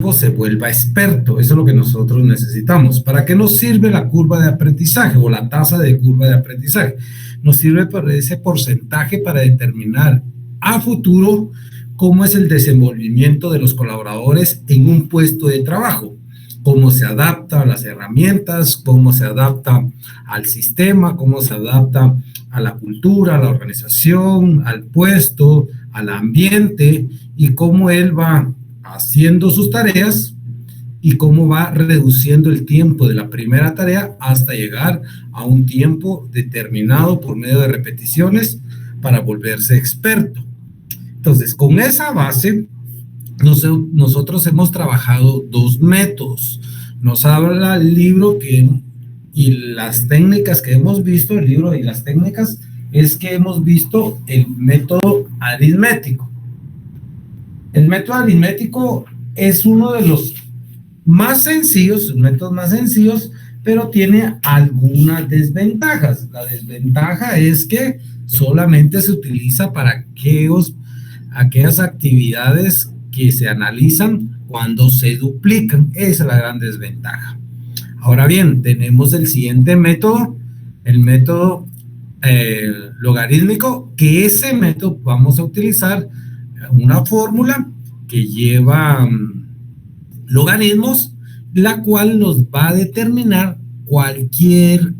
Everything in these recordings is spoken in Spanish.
tiempo se vuelva experto. Eso es lo que nosotros necesitamos. ¿Para qué nos sirve la curva de aprendizaje o la tasa de curva de aprendizaje? Nos sirve por ese porcentaje para determinar a futuro cómo es el desenvolvimiento de los colaboradores en un puesto de trabajo, cómo se adapta a las herramientas, cómo se adapta al sistema, cómo se adapta a la cultura, a la organización, al puesto, al ambiente, y cómo él va haciendo sus tareas y cómo va reduciendo el tiempo de la primera tarea hasta llegar a un tiempo determinado por medio de repeticiones para volverse experto. Entonces, con esa base, nosotros hemos trabajado dos métodos. Nos habla el libro y las técnicas que hemos visto, el libro y las técnicas, es que hemos visto el método aritmético. El método aritmético es uno de los más sencillos, métodos más sencillos, pero tiene algunas desventajas. La desventaja es que solamente se utiliza para aquellas actividades que se analizan cuando se duplican. Esa es la gran desventaja. Ahora bien, tenemos el siguiente método, el método logarítmico, que ese método vamos a utilizar una fórmula que lleva logaritmos, la cual nos va a determinar cualquier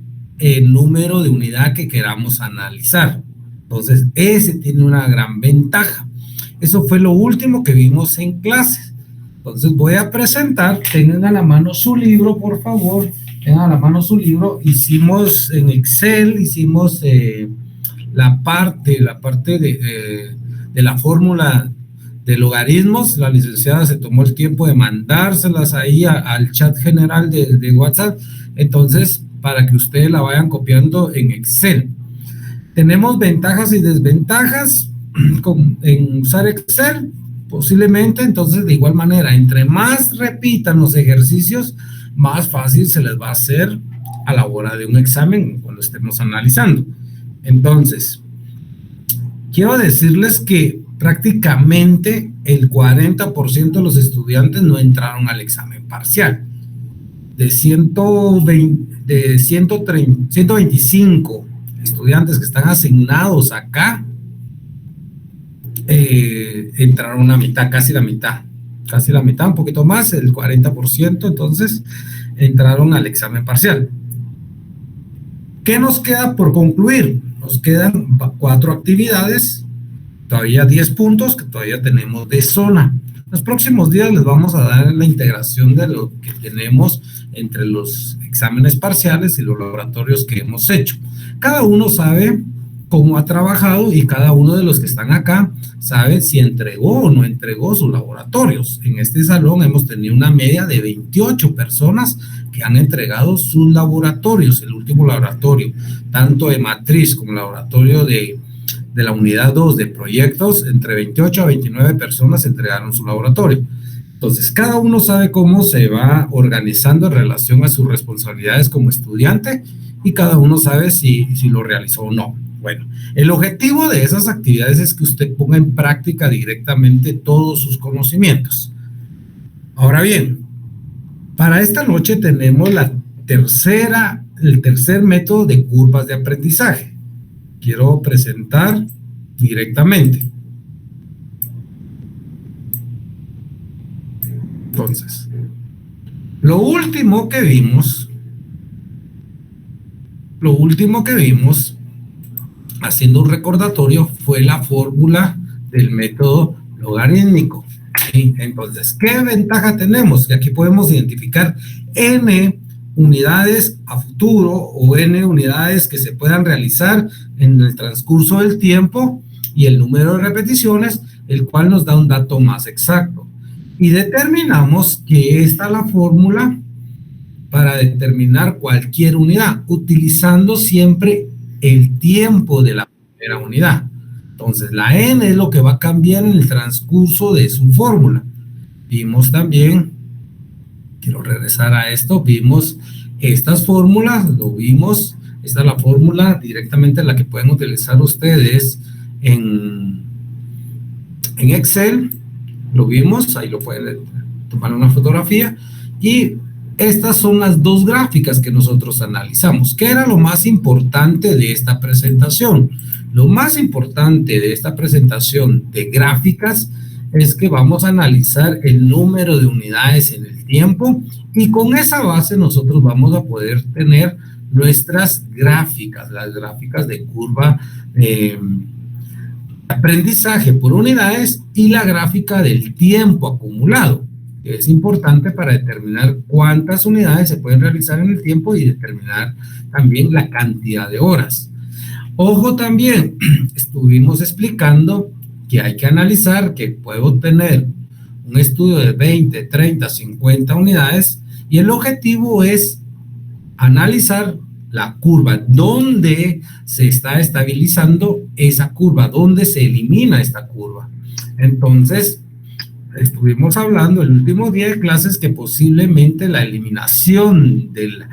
número de unidad que queramos analizar. Entonces, ese tiene una gran ventaja. Eso fue lo último que vimos en clase. Entonces, voy a presentar, tengan a la mano su libro, por favor, tengan a la mano su libro. Hicimos en Excel, hicimos la parte de la fórmula de logaritmos. La licenciada se tomó el tiempo de mandárselas ahí al chat general de WhatsApp. Entonces, para que ustedes la vayan copiando en Excel. Tenemos ventajas y desventajas en usar Excel, posiblemente. Entonces, de igual manera, entre más repitan los ejercicios, más fácil se les va a hacer a la hora de un examen cuando estemos analizando. Entonces, quiero decirles que prácticamente el 40% de los estudiantes no entraron al examen parcial. De 125 estudiantes que están asignados acá, entraron a mitad, casi la mitad, un poquito más, el 40%, entonces entraron al examen parcial. ¿Qué nos queda por concluir? Nos quedan 4 actividades, todavía 10 puntos que todavía tenemos de zona. Los próximos días les vamos a dar la integración de lo que tenemos entre los exámenes parciales y los laboratorios que hemos hecho. Cada uno sabe cómo ha trabajado y cada uno de los que están acá sabe si entregó o no entregó sus laboratorios. En este salón hemos tenido una media de 28 personas que han entregado sus laboratorios. El último laboratorio, tanto de matriz como laboratorio de la unidad 2 de proyectos, entre 28 a 29 personas entregaron su laboratorio. Entonces, cada uno sabe cómo se va organizando en relación a sus responsabilidades como estudiante y cada uno sabe si lo realizó o no. Bueno, el objetivo de esas actividades es que usted ponga en práctica directamente todos sus conocimientos. Ahora bien, para esta noche tenemos el tercer método de curvas de aprendizaje. Quiero presentar directamente. Entonces, lo último que vimos, haciendo un recordatorio, fue la fórmula del método logarítmico. ¿Sí? Entonces, ¿qué ventaja tenemos? Que aquí podemos identificar n unidades a futuro o n unidades que se puedan realizar en el transcurso del tiempo y el número de repeticiones, el cual nos da un dato más exacto. Y determinamos que esta es la fórmula para determinar cualquier unidad, utilizando siempre el tiempo de la primera unidad. Entonces, la n es lo que va a cambiar en el transcurso de su fórmula. Vimos también, quiero regresar a esto, vimos estas fórmulas, esta es la fórmula directamente la que pueden utilizar ustedes en Excel, lo vimos, ahí lo pueden tomar una fotografía y estas son las dos gráficas que nosotros analizamos. ¿Qué era lo más importante de esta presentación? Lo más importante de esta presentación de gráficas es que vamos a analizar el número de unidades en el tiempo y con esa base nosotros vamos a poder tener nuestras gráficas, las gráficas de curva de aprendizaje por unidades y la gráfica del tiempo acumulado. Es importante para determinar cuántas unidades se pueden realizar en el tiempo y determinar también la cantidad de horas. Ojo también, estuvimos explicando que hay que analizar que puedo tener un estudio de 20, 30, 50 unidades y el objetivo es analizar la curva, dónde se está estabilizando esa curva, dónde se elimina esta curva. Entonces, estuvimos hablando el último día de clases que posiblemente la eliminación del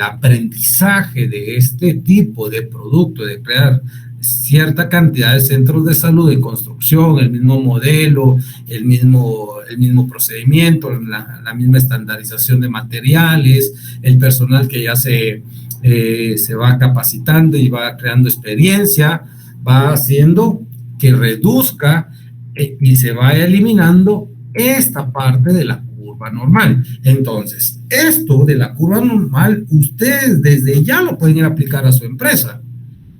aprendizaje de este tipo de producto, de crear cierta cantidad de centros de salud en construcción, el mismo modelo, el mismo procedimiento, la misma estandarización de materiales, el personal que ya se va capacitando y va creando experiencia, va haciendo que reduzca y se vaya eliminando esta parte de la curva normal. Entonces, esto de la curva normal, ustedes desde ya lo pueden ir a aplicar a su empresa,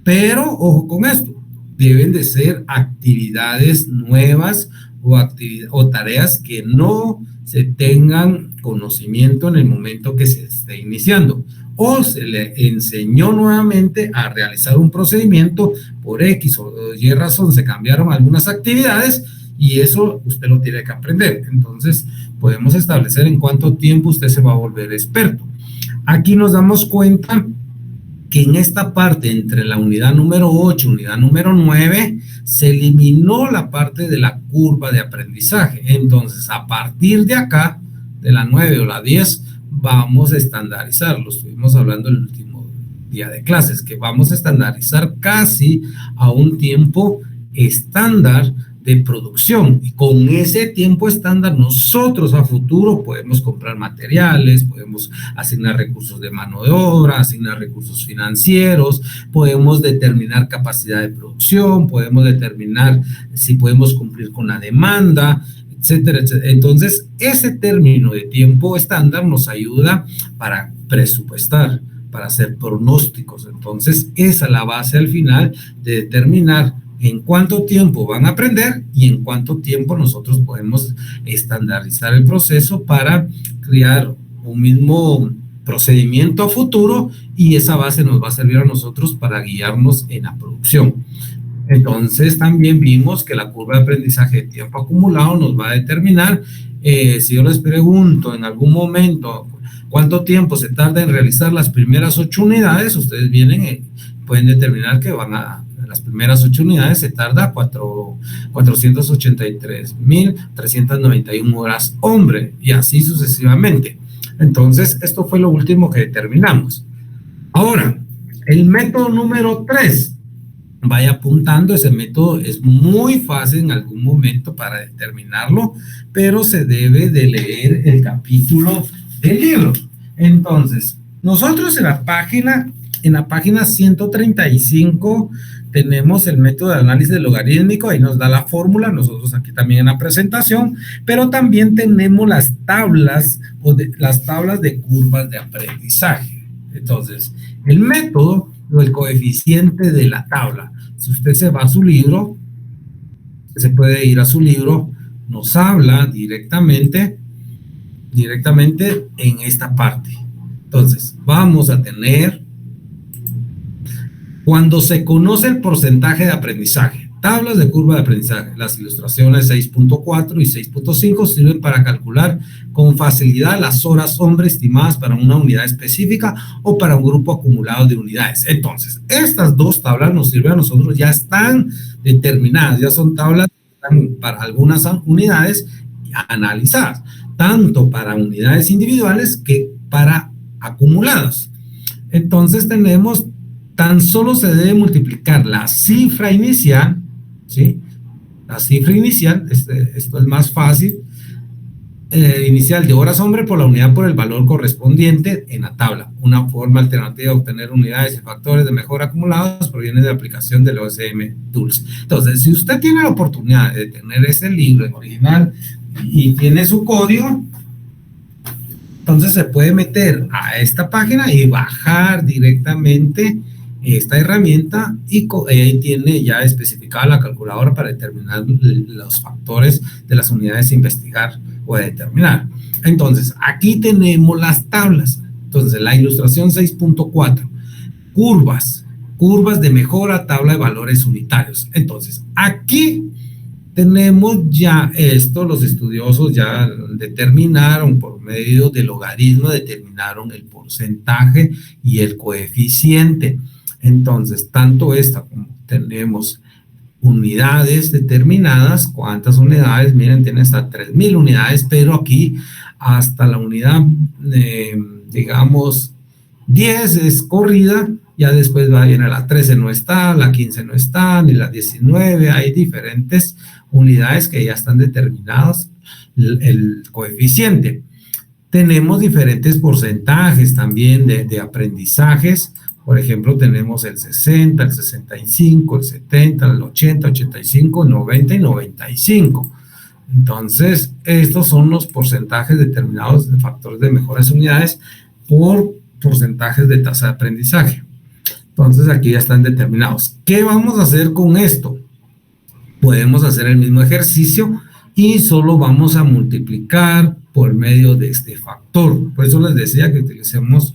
pero ojo con esto, deben de ser actividades nuevas o tareas que no se tengan conocimiento en el momento que se esté iniciando, o se le enseñó nuevamente a realizar un procedimiento por X o Y razón, se cambiaron algunas actividades y eso usted lo tiene que aprender. Entonces, podemos establecer en cuánto tiempo usted se va a volver experto. Aquí nos damos cuenta que en esta parte, entre la unidad número 8 y unidad número 9, se eliminó la parte de la curva de aprendizaje. Entonces, a partir de acá, de la 9 o la 10, vamos a estandarizar. Lo estuvimos hablando el último día de clases, que vamos a estandarizar casi a un tiempo estándar de producción, y con ese tiempo estándar nosotros a futuro podemos comprar materiales, podemos asignar recursos de mano de obra, asignar recursos financieros, podemos determinar capacidad de producción, podemos determinar si podemos cumplir con la demanda, etcétera, etcétera. Entonces, ese término de tiempo estándar nos ayuda para presupuestar, para hacer pronósticos. Entonces, esa es la base al final de determinar en cuánto tiempo van a aprender y en cuánto tiempo nosotros podemos estandarizar el proceso para crear un mismo procedimiento a futuro, y esa base nos va a servir a nosotros para guiarnos en la producción. Entonces también vimos que la curva de aprendizaje de tiempo acumulado nos va a determinar, si yo les pregunto en algún momento cuánto tiempo se tarda en realizar las primeras 8 unidades, ustedes pueden determinar que las primeras 8 unidades se tarda 483.391 horas hombre, y así sucesivamente. Entonces, esto fue lo último que determinamos. Ahora, el método número 3, vaya apuntando, ese método es muy fácil en algún momento para determinarlo, pero se debe de leer el capítulo del libro. Entonces, nosotros en la página 135 tenemos el método de análisis logarítmico, ahí nos da la fórmula, nosotros aquí también en la presentación, pero también tenemos las tablas de curvas de aprendizaje. Entonces, el método o el coeficiente de la tabla, si usted se va a su libro, se puede ir a su libro, nos habla directamente en esta parte. Entonces, vamos a tener, cuando se conoce el porcentaje de aprendizaje, tablas de curva de aprendizaje, las ilustraciones 6.4 y 6.5 sirven para calcular con facilidad las horas hombre estimadas para una unidad específica o para un grupo acumulado de unidades. Entonces, estas dos tablas nos sirven a nosotros, ya están determinadas, ya son tablas para algunas unidades analizadas, tanto para unidades individuales que para acumuladas. Entonces tenemos, tan solo se debe multiplicar la cifra inicial, ¿sí? La cifra inicial, esto es más fácil, inicial de horas hombre por la unidad por el valor correspondiente en la tabla. Una forma alternativa de obtener unidades y factores de mejora acumulados proviene de la aplicación del OSM Tools. Entonces, si usted tiene la oportunidad de tener ese libro en original y tiene su código, entonces se puede meter a esta página y bajar directamente esta herramienta y ahí tiene ya especificada la calculadora para determinar los factores de las unidades a investigar o a determinar. Entonces, aquí tenemos las tablas. Entonces, la ilustración 6.4, curvas de mejora, tabla de valores unitarios. Entonces, aquí tenemos ya esto, los estudiosos ya determinaron por medio del logaritmo, determinaron el porcentaje y el coeficiente. Entonces, tanto esta como tenemos unidades determinadas, ¿cuántas unidades? Miren, tiene hasta 3,000 unidades, pero aquí hasta la unidad, digamos, 10 es corrida, ya después va bien a la 13 no está, la 15 no está, ni la 19, hay diferentes unidades que ya están determinadas el coeficiente. Tenemos diferentes porcentajes también de aprendizajes. Por ejemplo, tenemos el 60, el 65, el 70, el 80, 85, 90 y 95. Entonces, estos son los porcentajes determinados de factores de mejoras unidades por porcentajes de tasa de aprendizaje. Entonces, aquí ya están determinados. ¿Qué vamos a hacer con esto? Podemos hacer el mismo ejercicio y solo vamos a multiplicar por medio de este factor. Por eso les decía que utilicemos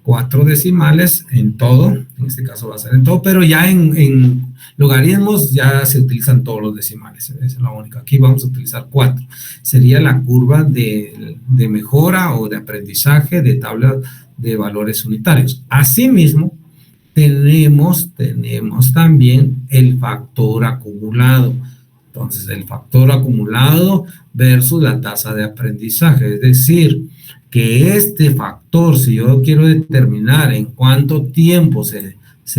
4 decimales en todo, en este caso va a ser en todo, pero ya en logaritmos ya se utilizan todos los decimales, es la única. Aquí vamos a utilizar 4. Sería la curva de mejora o de aprendizaje de tabla de valores unitarios. Asimismo, tenemos también el factor acumulado. Entonces, el factor acumulado versus la tasa de aprendizaje, es decir, que este factor, si yo quiero determinar en cuánto tiempo se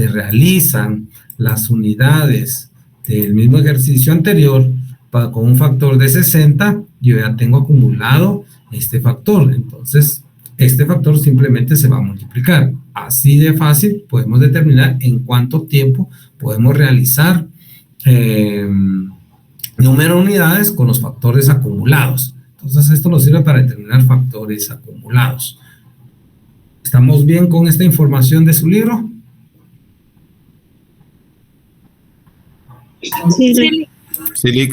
realizan las unidades del mismo ejercicio anterior, con un factor de 60, yo ya tengo acumulado este factor. Entonces, este factor simplemente se va a multiplicar. Así de fácil podemos determinar en cuánto tiempo podemos realizar número de unidades con los factores acumulados. Entonces, esto nos sirve para determinar factores acumulados. ¿Estamos bien con esta información de su libro? Sí. Sí.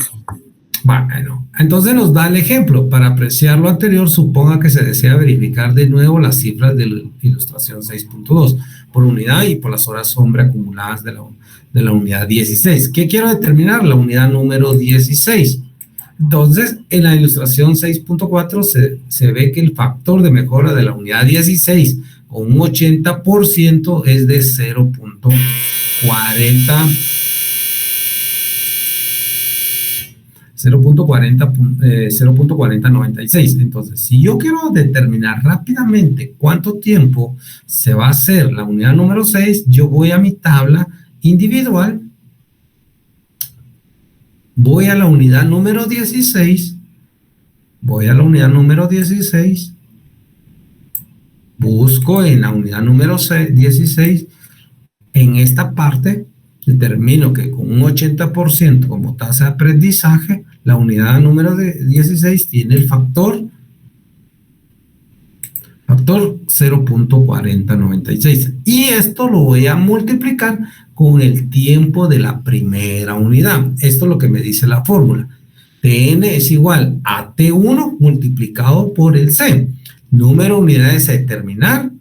Bueno, entonces nos da el ejemplo. Para apreciar lo anterior, suponga que se desea verificar de nuevo las cifras de la ilustración 6.2 por unidad y por las horas hombre acumuladas de la unidad 16. ¿Qué quiero determinar? La unidad número 16. Entonces, en la ilustración 6.4 se ve que el factor de mejora de la unidad 16 con un 80% es de 0.4096. Entonces, si yo quiero determinar rápidamente cuánto tiempo se va a hacer la unidad número 6, yo voy a mi tabla individual, voy a la unidad número 16, busco en la unidad número 16, en esta parte determino que con un 80% como tasa de aprendizaje, la unidad número 16 tiene el factor 0.4096. Y esto lo voy a multiplicar con el tiempo de la primera unidad. Esto es lo que me dice la fórmula. Tn es igual a T1 multiplicado por el C. Número de unidades a determinar,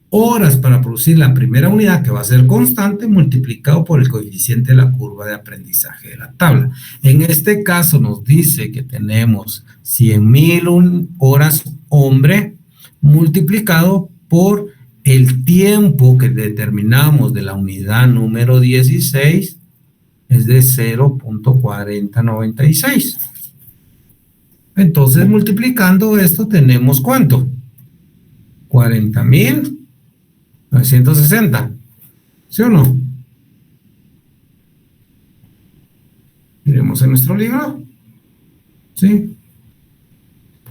horas para producir la primera unidad, que va a ser constante, multiplicado por el coeficiente de la curva de aprendizaje de la tabla. En este caso nos dice que tenemos 100,000 horas hombre multiplicado por el tiempo que determinamos de la unidad número 16, es de 0.4096. Entonces, multiplicando esto, tenemos ¿cuánto? 40,960. ¿Sí o no? Miremos en nuestro libro. ¿Sí?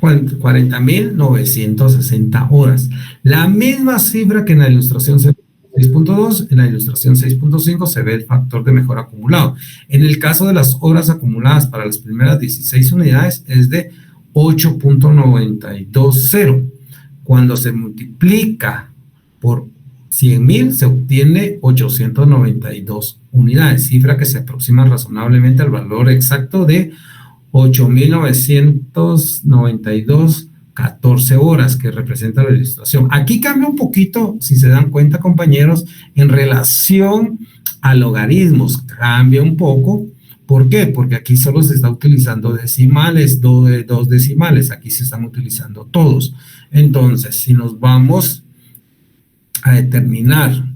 40.960 horas. La misma cifra que en la ilustración 6.2, en la ilustración 6.5 se ve el factor de mejora acumulado. En el caso de las horas acumuladas para las primeras 16 unidades es de 8.920. Cuando se multiplica por 100.000 se obtiene 892 unidades, cifra que se aproxima razonablemente al valor exacto de 8.992, 14 horas que representa la ilustración. Aquí cambia un poquito, si se dan cuenta, compañeros, en relación a logaritmos, cambia un poco. ¿Por qué? Porque aquí solo se está utilizando decimales, dos decimales, aquí se están utilizando todos. Entonces, si nos vamos a determinar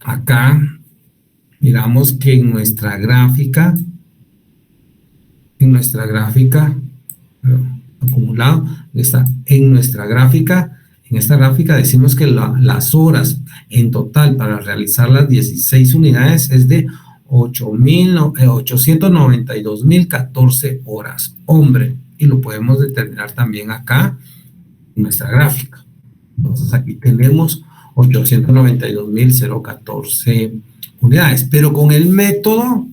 acá, miramos que en nuestra gráfica acumulado, está en nuestra gráfica. En esta gráfica decimos que las horas en total para realizar las 16 unidades es de 892.014 horas, hombre, y lo podemos determinar también acá en nuestra gráfica. Entonces aquí tenemos 892.014 unidades, pero con el método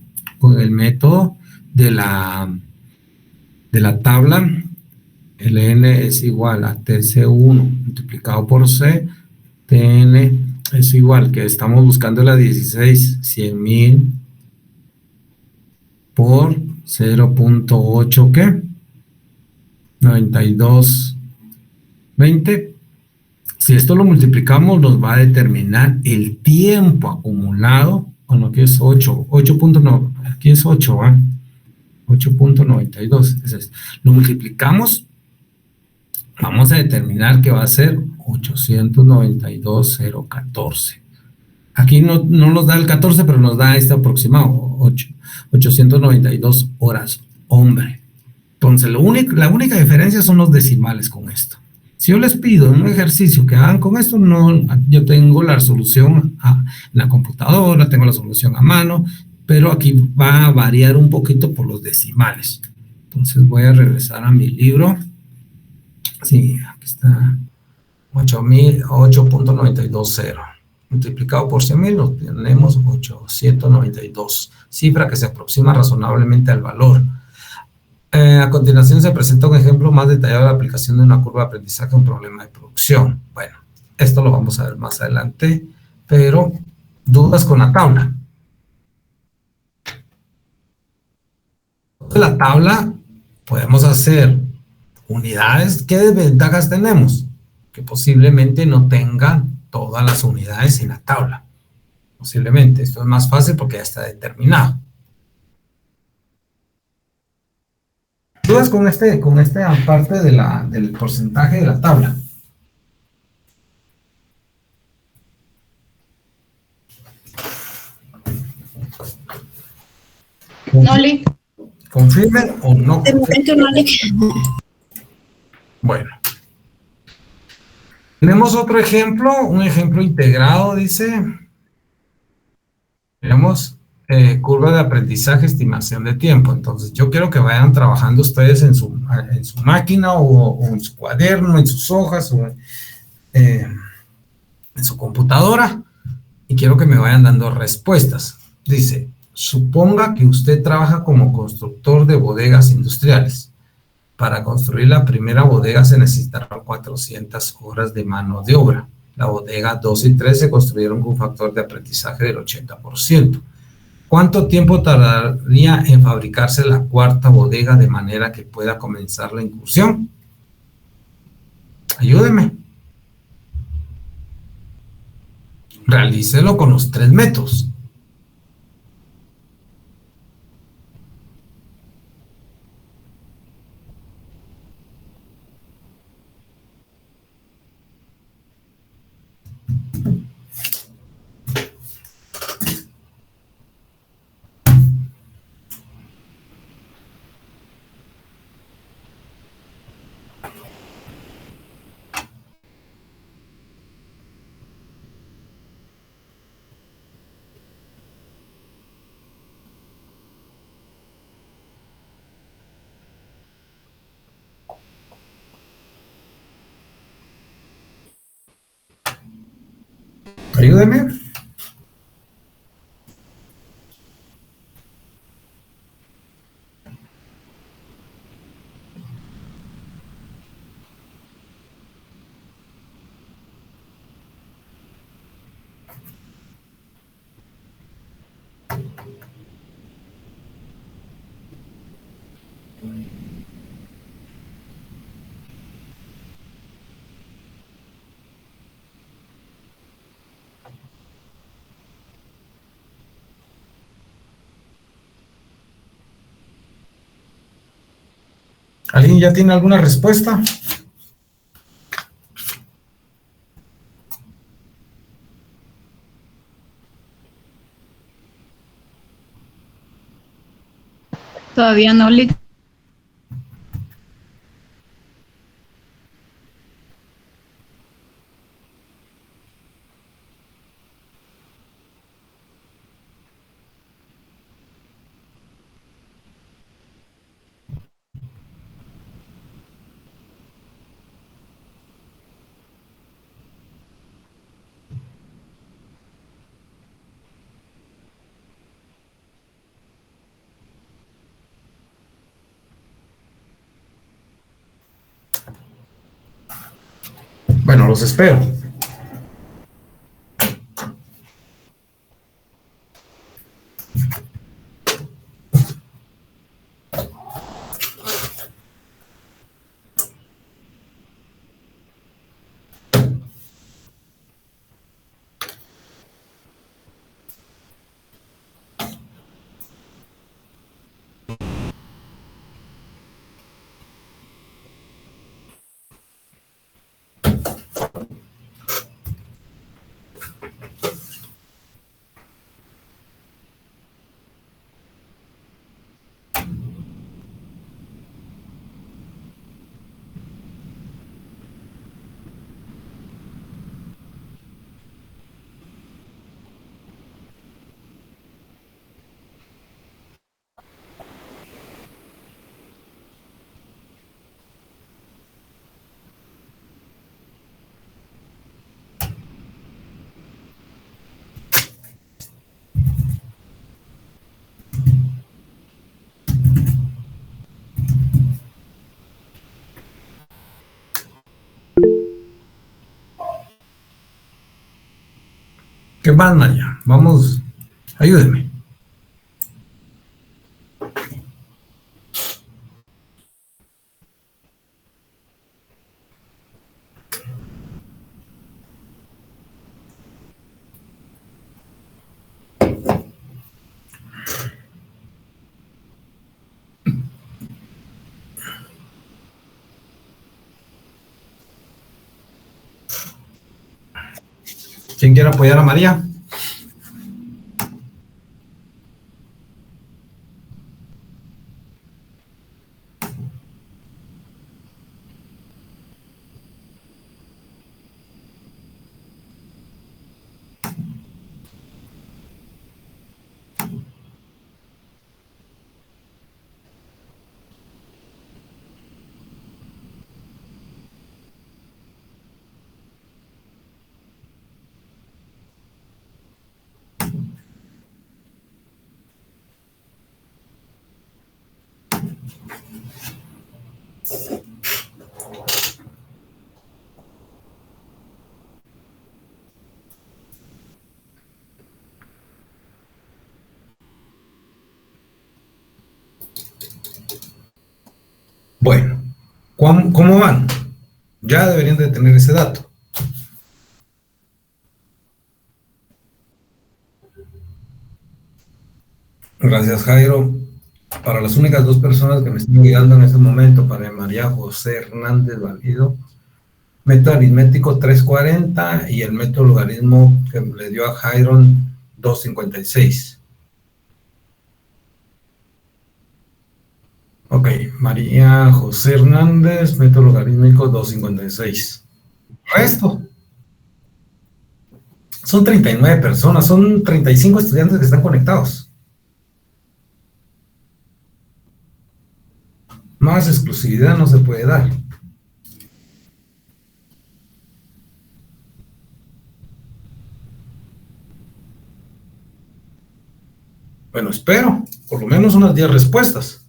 de la tabla, ln es igual a TC1 multiplicado por C, TN es igual, que estamos buscando la 16, 100.000 por 0.8, ¿qué? 92.20. Si esto lo multiplicamos, nos va a determinar el tiempo acumulado. Bueno, aquí es 8.9, aquí es 8, ¿eh? 8.92. Lo multiplicamos, vamos a determinar que va a ser 892.014. Aquí no nos da el 14, pero nos da este aproximado, 892 horas, hombre. Entonces, la única diferencia son los decimales con esto. Si yo les pido un ejercicio que hagan con esto, no, yo tengo la solución en la computadora, tengo la solución a mano, pero aquí va a variar un poquito por los decimales. Entonces voy a regresar a mi libro. Sí, aquí está. 8.920. Multiplicado por 100.000, obtenemos 892. Cifra que se aproxima razonablemente al valor. A continuación se presenta un ejemplo más detallado de la aplicación de una curva de aprendizaje a un problema de producción. Bueno, esto lo vamos a ver más adelante, pero dudas con la tabla. De la tabla podemos hacer unidades. ¿Qué desventajas tenemos? Que posiblemente no tengan todas las unidades en la tabla. Posiblemente. Esto es más fácil porque ya está determinado. ¿Dudas con esta parte del porcentaje de la tabla? No, Lick. ¿Confirmen o no De momento no, Lick. Bueno. Tenemos otro ejemplo, un ejemplo integrado, dice. Tenemos curva de aprendizaje, estimación de tiempo. Entonces, yo quiero que vayan trabajando ustedes en su máquina o en su cuaderno, en sus hojas o en su computadora, y quiero que me vayan dando respuestas. Dice, suponga que usted trabaja como constructor de bodegas industriales. Para construir la primera bodega se necesitarán 400 horas de mano de obra. La bodega 2 y 3 se construyeron con un factor de aprendizaje del 80%. ¿Cuánto tiempo tardaría en fabricarse la cuarta bodega de manera que pueda comenzar la incursión? Ayúdeme. Realícelo con los 3 métodos. Ayúdeme. ¿Alguien ya tiene alguna respuesta? Todavía no, Lick. Bueno, los espero. ¿Qué más, María? Vamos, ayúdeme. ¿Quién quiere apoyar a María? Bueno, ¿cómo van? Ya deberían de tener ese dato. Gracias, Jairo. Para las únicas dos personas que me están guiando en este momento, para María José Hernández Valido, método aritmético 340 y el método logaritmo que le dio a Jairo 256. Ok, María José Hernández, método logarítmico 256. Resto. Son 39 personas, son 35 estudiantes que están conectados. Más exclusividad no se puede dar. Bueno, espero por lo menos unas 10 respuestas.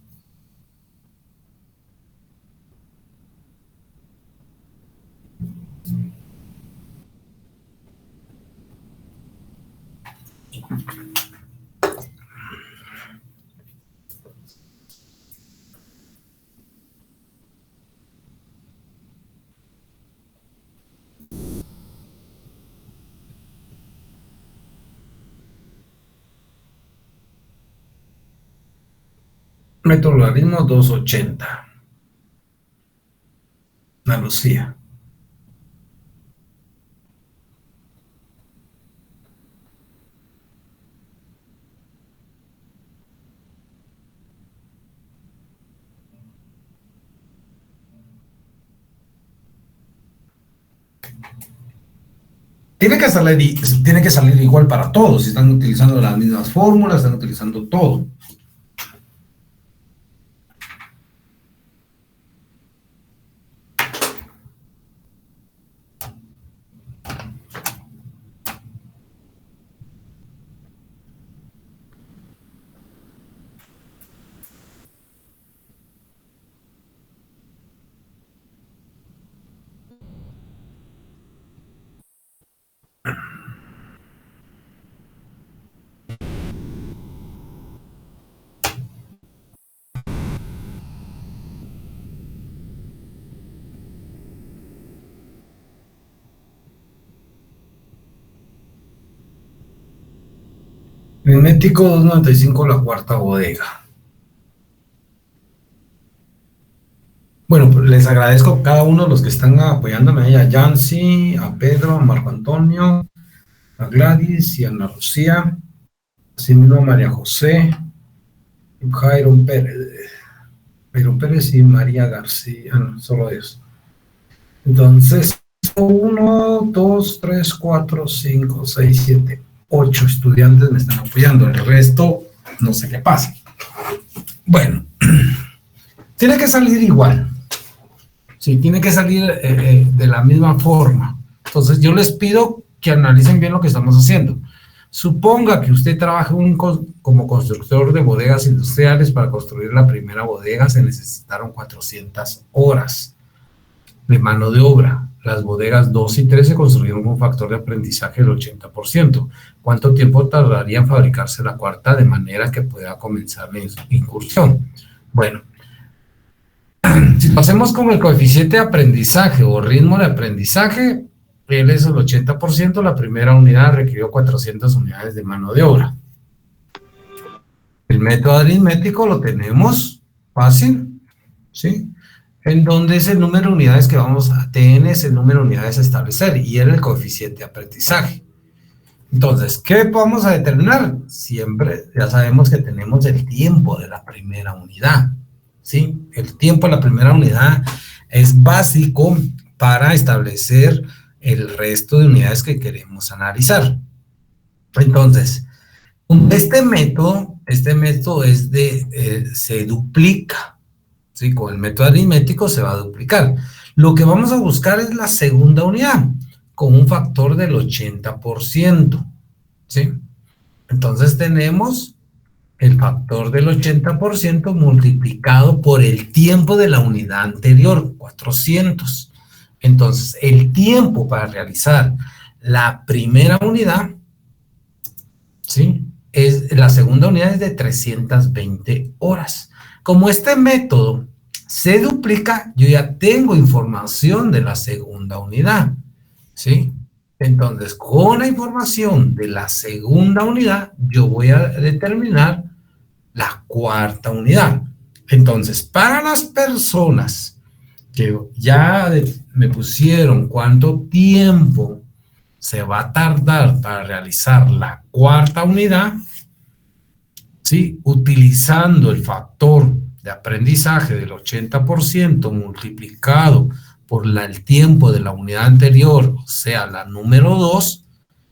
Método logaritmo 280. Ana Lucía. Tiene que salir igual para todos. Si están utilizando las mismas fórmulas, están utilizando todo. Mimético 295, la cuarta bodega. Bueno, pues les agradezco a cada uno de los que están apoyándome ahí, a Yancy, a Pedro, a Marco Antonio, a Gladys y a Ana Lucía, así mismo a María José, Jairo Pérez y María García, no, solo eso. Entonces, 1, 2, 3, 4, 5, 6, 7, 8 estudiantes me están apoyando, el resto no sé qué pasa. Bueno, tiene que salir igual. Sí, tiene que salir de la misma forma. Entonces, yo les pido que analicen bien lo que estamos haciendo. Suponga que usted trabaja como constructor de bodegas industriales. Para construir la primera bodega se necesitaron 400 horas de mano de obra. Las bodegas 2 y 3 se construyeron con un factor de aprendizaje del 80%. ¿Cuánto tiempo tardaría en fabricarse la cuarta de manera que pueda comenzar la incursión? Bueno, si lo hacemos con el coeficiente de aprendizaje o ritmo de aprendizaje, él es el 80%, la primera unidad requirió 400 unidades de mano de obra. El método aritmético lo tenemos fácil, ¿sí? En donde es el número de unidades que vamos a tener, es el número de unidades a establecer, y era el coeficiente de aprendizaje. Entonces, ¿qué vamos a determinar? Siempre ya sabemos que tenemos el tiempo de la primera unidad, ¿sí? El tiempo de la primera unidad es básico para establecer el resto de unidades que queremos analizar. Entonces, este método es se duplica, ¿sí? Con el método aritmético se va a duplicar. Lo que vamos a buscar es la segunda unidad, con un factor del 80%, ¿sí? Entonces tenemos el factor del 80% multiplicado por el tiempo de la unidad anterior, 400. Entonces, el tiempo para realizar la primera unidad, ¿sí? La segunda unidad es de 320 horas. Como este método se duplica, yo ya tengo información de la segunda unidad, ¿sí? Entonces, con la información de la segunda unidad, yo voy a determinar la cuarta unidad. Entonces, para las personas que ya me pusieron cuánto tiempo se va a tardar para realizar la cuarta unidad, ¿sí? Utilizando el factor de aprendizaje del 80% multiplicado por el tiempo de la unidad anterior, o sea, la número 2,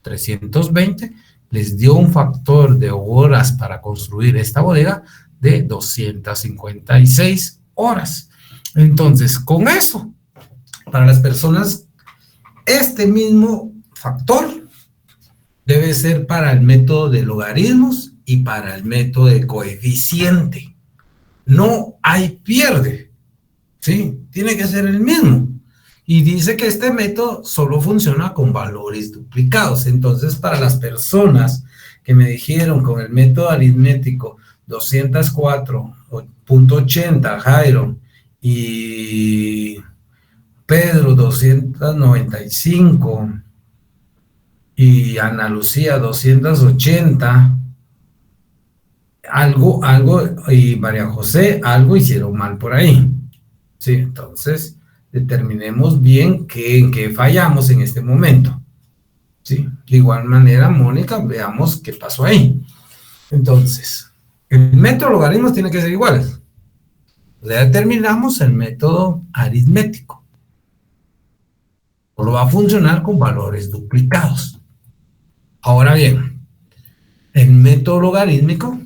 320, les dio un factor de horas para construir esta bodega de 256 horas. Entonces, con eso, para las personas, este mismo factor debe ser para el método de logaritmos y para el método de coeficiente. No hay pierde, ¿sí? Tiene que ser el mismo. Y dice que este método solo funciona con valores duplicados. Entonces, para las personas que me dijeron con el método aritmético 204.80, Jairo, y Pedro 295, y Ana Lucía 280, algo, y María José, algo hicieron mal por ahí. Sí, entonces determinemos bien en qué fallamos en este momento. ¿Sí? De igual manera, Mónica, veamos qué pasó ahí. Entonces, el método logaritmos tiene que ser igual. Ya determinamos el método aritmético. Solo va a funcionar con valores duplicados. Ahora bien, el método logarítmico,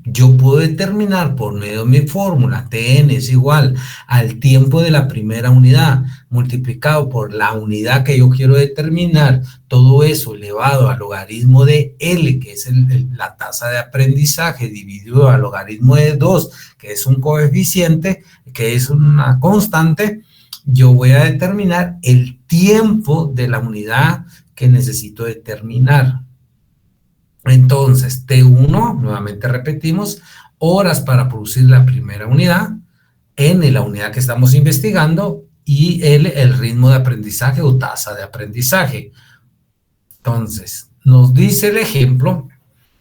yo puedo determinar por medio de mi fórmula, Tn es igual al tiempo de la primera unidad multiplicado por la unidad que yo quiero determinar, todo eso elevado al logaritmo de L, que es la tasa de aprendizaje, dividido al logaritmo de 2, que es un coeficiente, que es una constante. Yo voy a determinar el tiempo de la unidad que necesito determinar. Entonces, T1, nuevamente repetimos, horas para producir la primera unidad, N, la unidad que estamos investigando, y L, el ritmo de aprendizaje o tasa de aprendizaje. Entonces, nos dice el ejemplo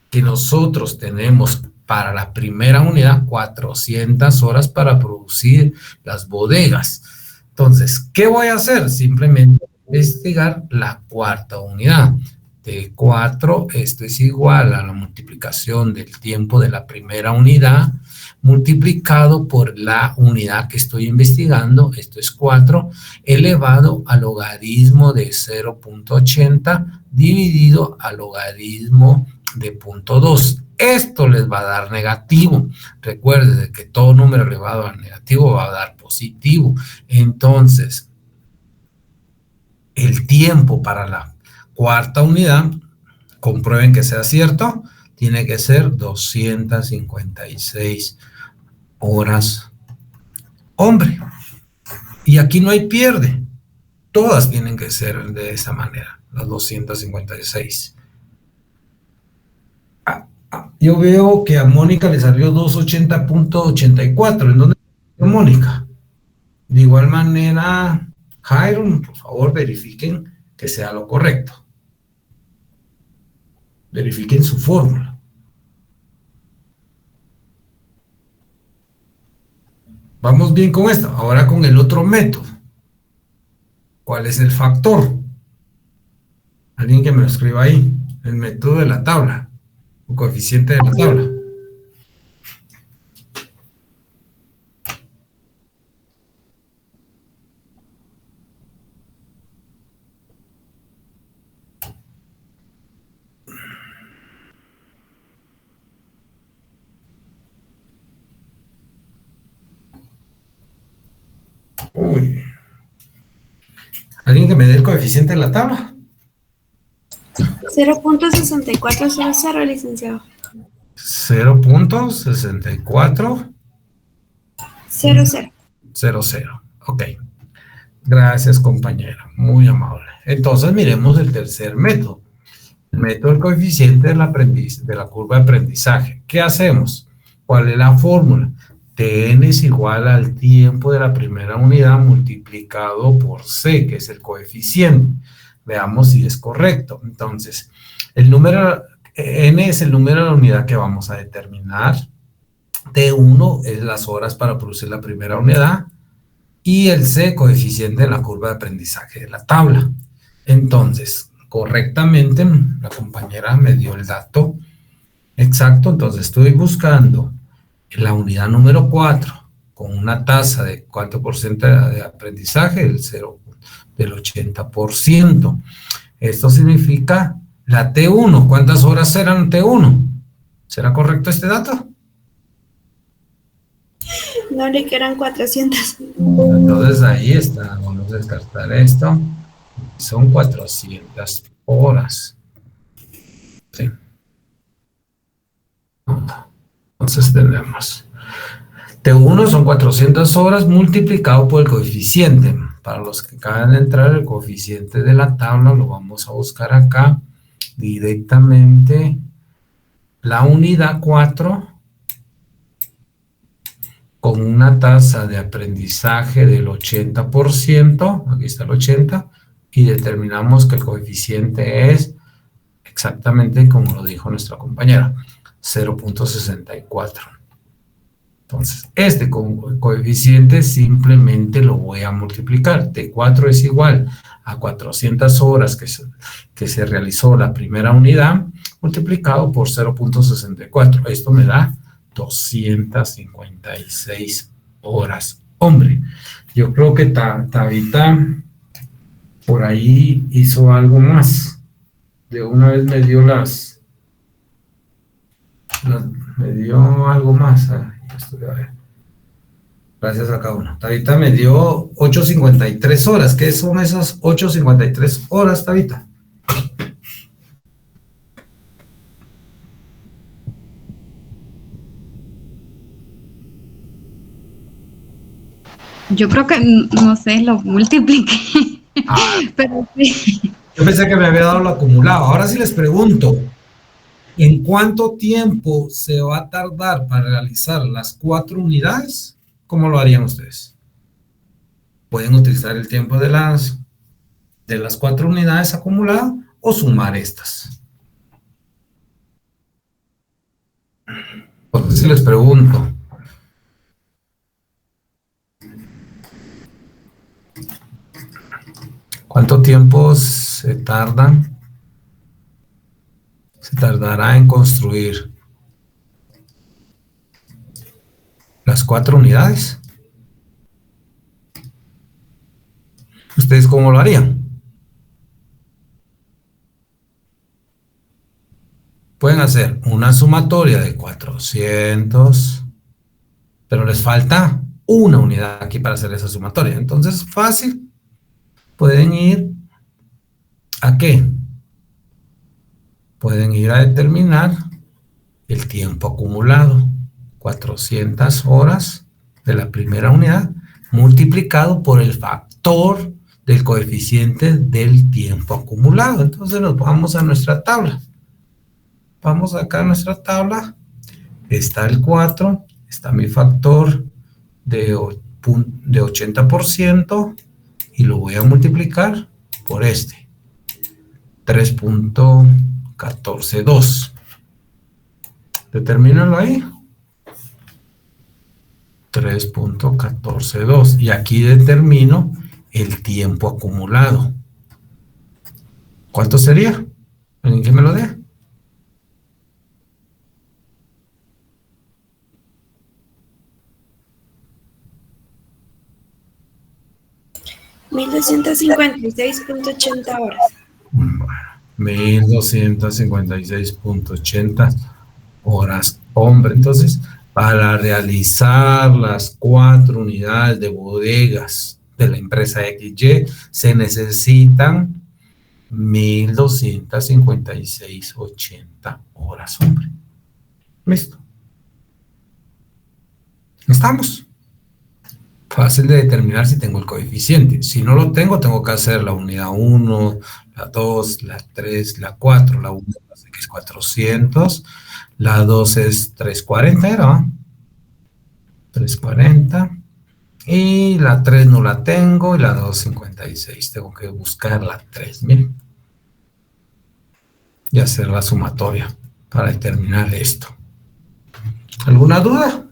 que nosotros tenemos para la primera unidad 400 horas para producir las bodegas. Entonces, ¿qué voy a hacer? Simplemente investigar la cuarta unidad. T4, esto es igual a la multiplicación del tiempo de la primera unidad multiplicado por la unidad que estoy investigando, esto es 4, elevado al logaritmo de 0.80 dividido al logaritmo de 0.2. Esto les va a dar negativo. Recuerden que todo número elevado al negativo va a dar positivo. Entonces, el tiempo para la cuarta unidad, comprueben que sea cierto, tiene que ser 256 horas hombre. Y aquí no hay pierde. Todas tienen que ser de esa manera, las 256. Yo veo que a Mónica le salió 280.84. ¿En dónde está Mónica? De igual manera, Jairo, por favor, verifiquen que sea lo correcto. Verifiquen su fórmula. Vamos bien con esto. Ahora con el otro método. ¿Cuál es el factor? Alguien que me lo escriba ahí. El método de la tabla. El coeficiente de la tabla. Uy. ¿Alguien que me dé el coeficiente de la tabla? 0.6400, licenciado. 0.6400. 00. Ok. Gracias, compañera. Muy amable. Entonces, miremos el tercer método. El método del coeficiente de la curva de aprendizaje. ¿Qué hacemos? ¿Cuál es la fórmula? Tn es igual al tiempo de la primera unidad multiplicado por C, que es el coeficiente. Veamos si es correcto. Entonces, el número N es el número de la unidad que vamos a determinar. T1 es las horas para producir la primera unidad. Y el C, coeficiente de la curva de aprendizaje de la tabla. Entonces, correctamente, la compañera me dio el dato exacto. Entonces, estoy buscando la unidad número 4 con una tasa de ¿cuánto por ciento de aprendizaje? Del 80%. Esto significa la T1. ¿Cuántas horas serán T1? ¿Será correcto este dato? No, le quedan 400. Entonces ahí está. Vamos a descartar esto. Son 400 horas. ¿sí? Entonces tenemos T1 son 400 horas multiplicado por el coeficiente. Para los que acaban de entrar, el coeficiente de la tabla lo vamos a buscar acá directamente. La unidad 4 con una tasa de aprendizaje del 80%, aquí está el 80%, y determinamos que el coeficiente es exactamente como lo dijo nuestra compañera, 0.64. Entonces, este coeficiente simplemente lo voy a multiplicar. T4 es igual a 400 horas que se realizó la primera unidad, multiplicado por 0.64. Esto me da 256 horas. Hombre, yo creo que Tabita por ahí hizo algo más. De una vez me dio me dio algo más. Gracias a cada uno. Tabita me dio 8.53 horas. ¿Qué son esas 8.53 horas, Tabita? Yo creo que, no sé, lo multipliqué. Pero sí. Yo pensé que me había dado lo acumulado. Ahora sí les pregunto, ¿en cuánto tiempo se va a tardar para realizar las 4 unidades? ¿Cómo lo harían ustedes? Pueden utilizar el tiempo de las 4 unidades acumuladas o sumar estas. Entonces, si les pregunto, ¿cuánto tiempo se tardará en construir las 4 unidades? ¿Ustedes cómo lo harían? Pueden hacer una sumatoria de 400, pero les falta una unidad aquí para hacer esa sumatoria. Entonces, fácil. Pueden ir ¿a qué? Pueden ir a determinar el tiempo acumulado. 400 horas de la primera unidad multiplicado por el factor del coeficiente del tiempo acumulado. Entonces nos vamos a nuestra tabla. Vamos acá a nuestra tabla. Está el 4, está mi factor de 80% y lo voy a multiplicar por este. 3.142. Determínalo ahí. 3.142. Y aquí determino el tiempo acumulado. ¿Cuánto sería? ¿Alguien que me lo dé? $1,256.80 horas. Bueno, 1.256.80 horas. Hombre, entonces, para realizar las 4 unidades de bodegas de la empresa XY, se necesitan 1.256.80 horas, hombre. ¿Listo? ¿Estamos? Fácil de determinar si tengo el coeficiente. Si no lo tengo, tengo que hacer la unidad 1, la 2, la 3, la 4. La 1 es 400, la 2 es 340, ¿era? 340. Y la 3 no la tengo, y la 256. Tengo que buscar la 3, miren. Y hacer la sumatoria para determinar esto. ¿Alguna duda?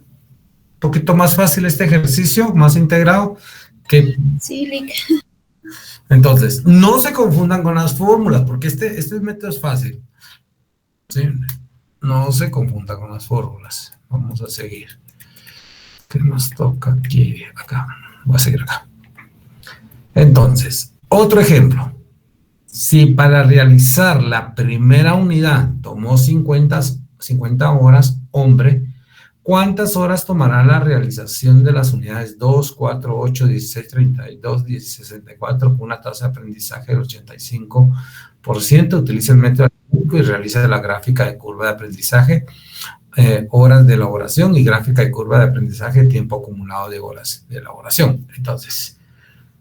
Un poquito más fácil este ejercicio, más integrado. Que... Sí, Lick. Entonces, no se confundan con las fórmulas, porque este método es fácil. ¿Sí? No se confundan con las fórmulas. Vamos a seguir. ¿Qué nos toca aquí? Acá. Voy a seguir acá. Entonces, otro ejemplo. Si para realizar la primera unidad tomó 50 horas, hombre, ¿cuántas horas tomará la realización de las unidades 2, 4, 8, 16, 32, 16, 64 con una tasa de aprendizaje del 85%? Utiliza el método público y realiza la gráfica de curva de aprendizaje, horas de elaboración y gráfica de curva de aprendizaje, tiempo acumulado de horas de elaboración. Entonces,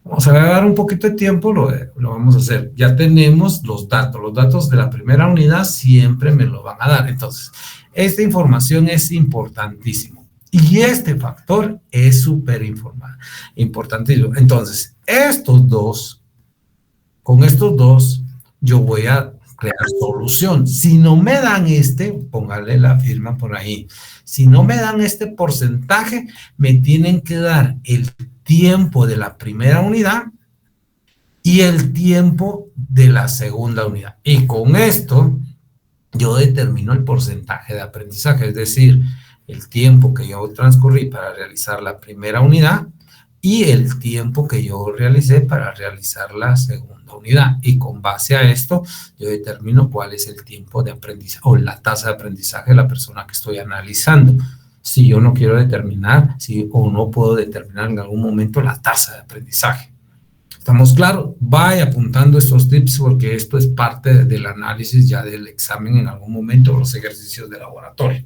vamos a dar un poquito de tiempo, lo vamos a hacer. Ya tenemos los datos de la primera unidad siempre me lo van a dar. Entonces, esta información es importantísimo. Y este factor es súper importantísimo. Entonces, con estos dos, yo voy a crear solución. Si no me dan póngale la firma por ahí. Si no me dan este porcentaje, me tienen que dar el tiempo de la primera unidad y el tiempo de la segunda unidad. Y con esto, yo determino el porcentaje de aprendizaje, es decir, el tiempo que yo transcurrí para realizar la primera unidad y el tiempo que yo realicé para realizar la segunda unidad. Y con base a esto, yo determino cuál es el tiempo de aprendizaje o la tasa de aprendizaje de la persona que estoy analizando. Si yo no quiero determinar, o no puedo determinar en algún momento la tasa de aprendizaje. ¿Estamos claros? Vaya apuntando estos tips porque esto es parte del análisis ya del examen en algún momento, los ejercicios de laboratorio.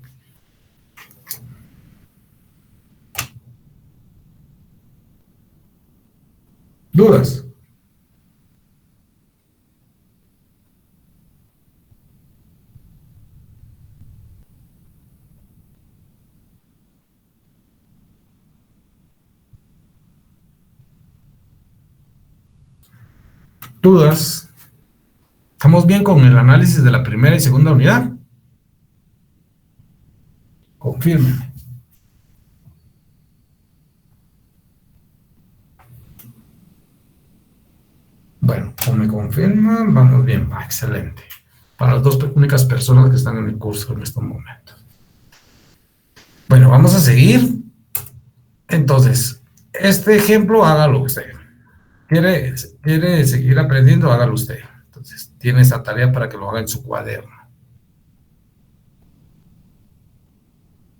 ¿Dudas? ¿Dudas? ¿Estamos bien con el análisis de la primera y segunda unidad? Confírmenme. Bueno, como me confirman, vamos bien. Excelente. Para las dos únicas personas que están en el curso en estos momentos. Bueno, vamos a seguir. Entonces, este ejemplo, hágalo usted. ¿Quiere seguir aprendiendo? Hágalo usted. Entonces, tiene esa tarea para que lo haga en su cuaderno.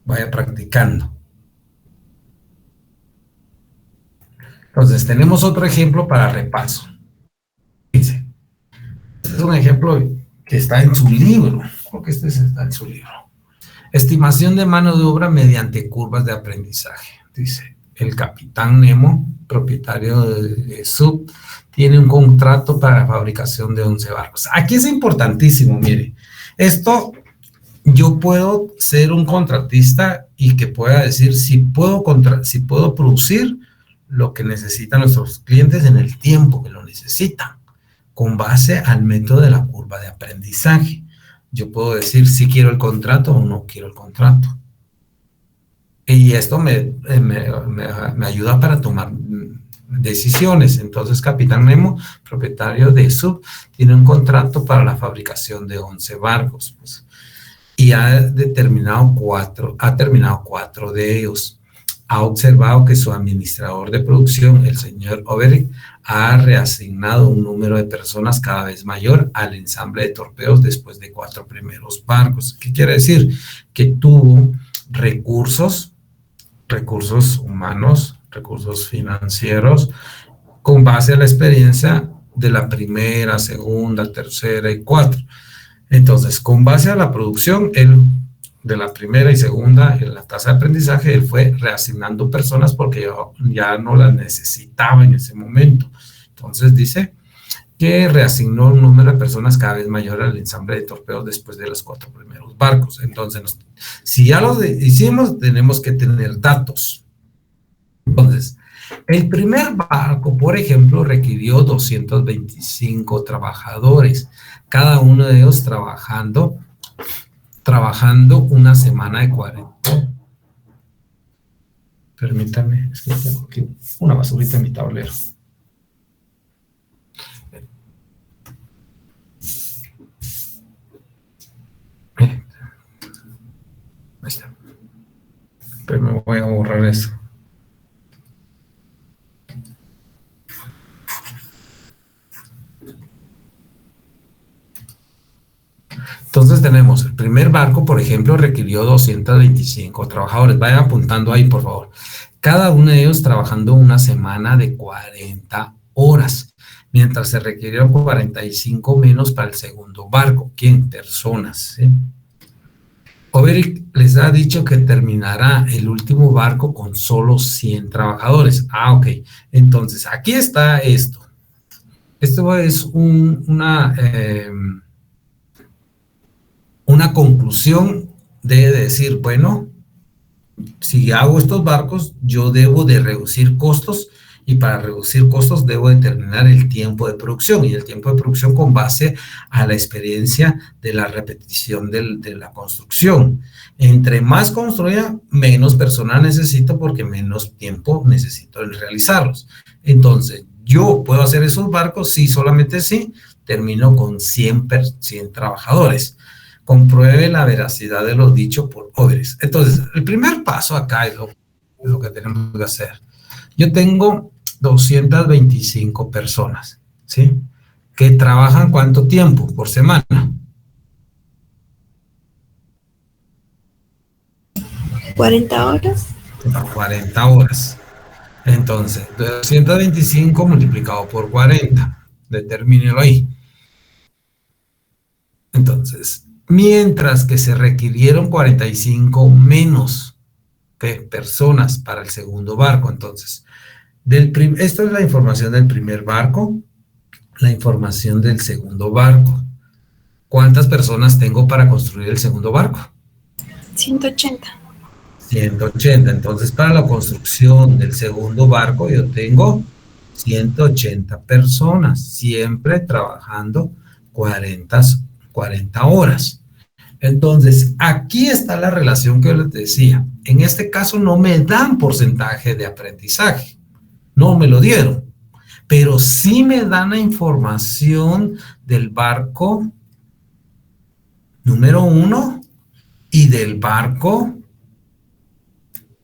Vaya practicando. Entonces, tenemos otro ejemplo para repaso. Dice, este es un ejemplo que está en su libro. Creo que está en su libro. Estimación de mano de obra mediante curvas de aprendizaje. Dice, el capitán Nemo, propietario de SUB, tiene un contrato para la fabricación de 11 barcos. Aquí es importantísimo, mire, esto yo puedo ser un contratista y que pueda decir si puedo producir lo que necesitan nuestros clientes en el tiempo que lo necesitan, con base al método de la curva de aprendizaje. Yo puedo decir si quiero el contrato o no quiero el contrato. Y esto me ayuda para tomar decisiones. Entonces, Capitán Nemo, propietario de SUB, tiene un contrato para la fabricación de 11 barcos. Pues, y ha terminado 4 de ellos. Ha observado que su administrador de producción, el señor Overy, ha reasignado un número de personas cada vez mayor al ensamble de torpedos después de 4 primeros barcos. ¿Qué quiere decir? Que tuvo recursos humanos, recursos financieros, con base a la experiencia de la primera, segunda, tercera y 4. Entonces, con base a la producción, de la primera y segunda, en la tasa de aprendizaje, él fue reasignando personas porque ya no las necesitaba en ese momento. Entonces, dice que reasignó un número de personas cada vez mayor al ensamble de torpedos después de los 4 primeros barcos. Entonces, si ya lo hicimos, tenemos que tener datos. Entonces, el primer barco, por ejemplo, requirió 225 trabajadores, cada uno de ellos trabajando una semana de 40. Permítanme, es que tengo aquí una basurita en mi tablero. Ahí está. Pero me voy a borrar eso. Entonces tenemos, el primer barco, por ejemplo, requirió 225 trabajadores. Vayan apuntando ahí, por favor. Cada uno de ellos trabajando una semana de 40 horas. mientras se requirieron 45 menos para el segundo barco. ¿Quién? Personas, ¿sí? Overick les ha dicho que terminará el último barco con solo 100 trabajadores. Ah, ok. Entonces, aquí está esto. Esto es una conclusión de decir, bueno, si hago estos barcos, yo debo de reducir costos, y para reducir costos debo determinar el tiempo de producción, y el tiempo de producción con base a la experiencia de la repetición de la construcción. Entre más construya, menos personal necesito, porque menos tiempo necesito en realizarlos. Entonces, ¿yo puedo hacer esos barcos? Sí, solamente sí. Termino con 100 trabajadores. Compruebe la veracidad de lo dicho por Overick. Entonces, el primer paso acá es lo que tenemos que hacer. Yo tengo 225 personas, ¿sí? Que trabajan ¿cuánto tiempo por semana? 40 horas. 40 horas. Entonces, 225 multiplicado por 40. Determínelo ahí. Entonces, mientras que se requirieron 45 menos personas para el segundo barco. Entonces, esto es la información del primer barco, la información del segundo barco. ¿Cuántas personas tengo para construir el segundo barco? 180. 180. Entonces, para la construcción del segundo barco yo tengo 180 personas, siempre trabajando 40 horas. Entonces, aquí está la relación que yo les decía. En este caso no me dan porcentaje de aprendizaje, no me lo dieron, pero sí me dan la información del barco número 1 y del barco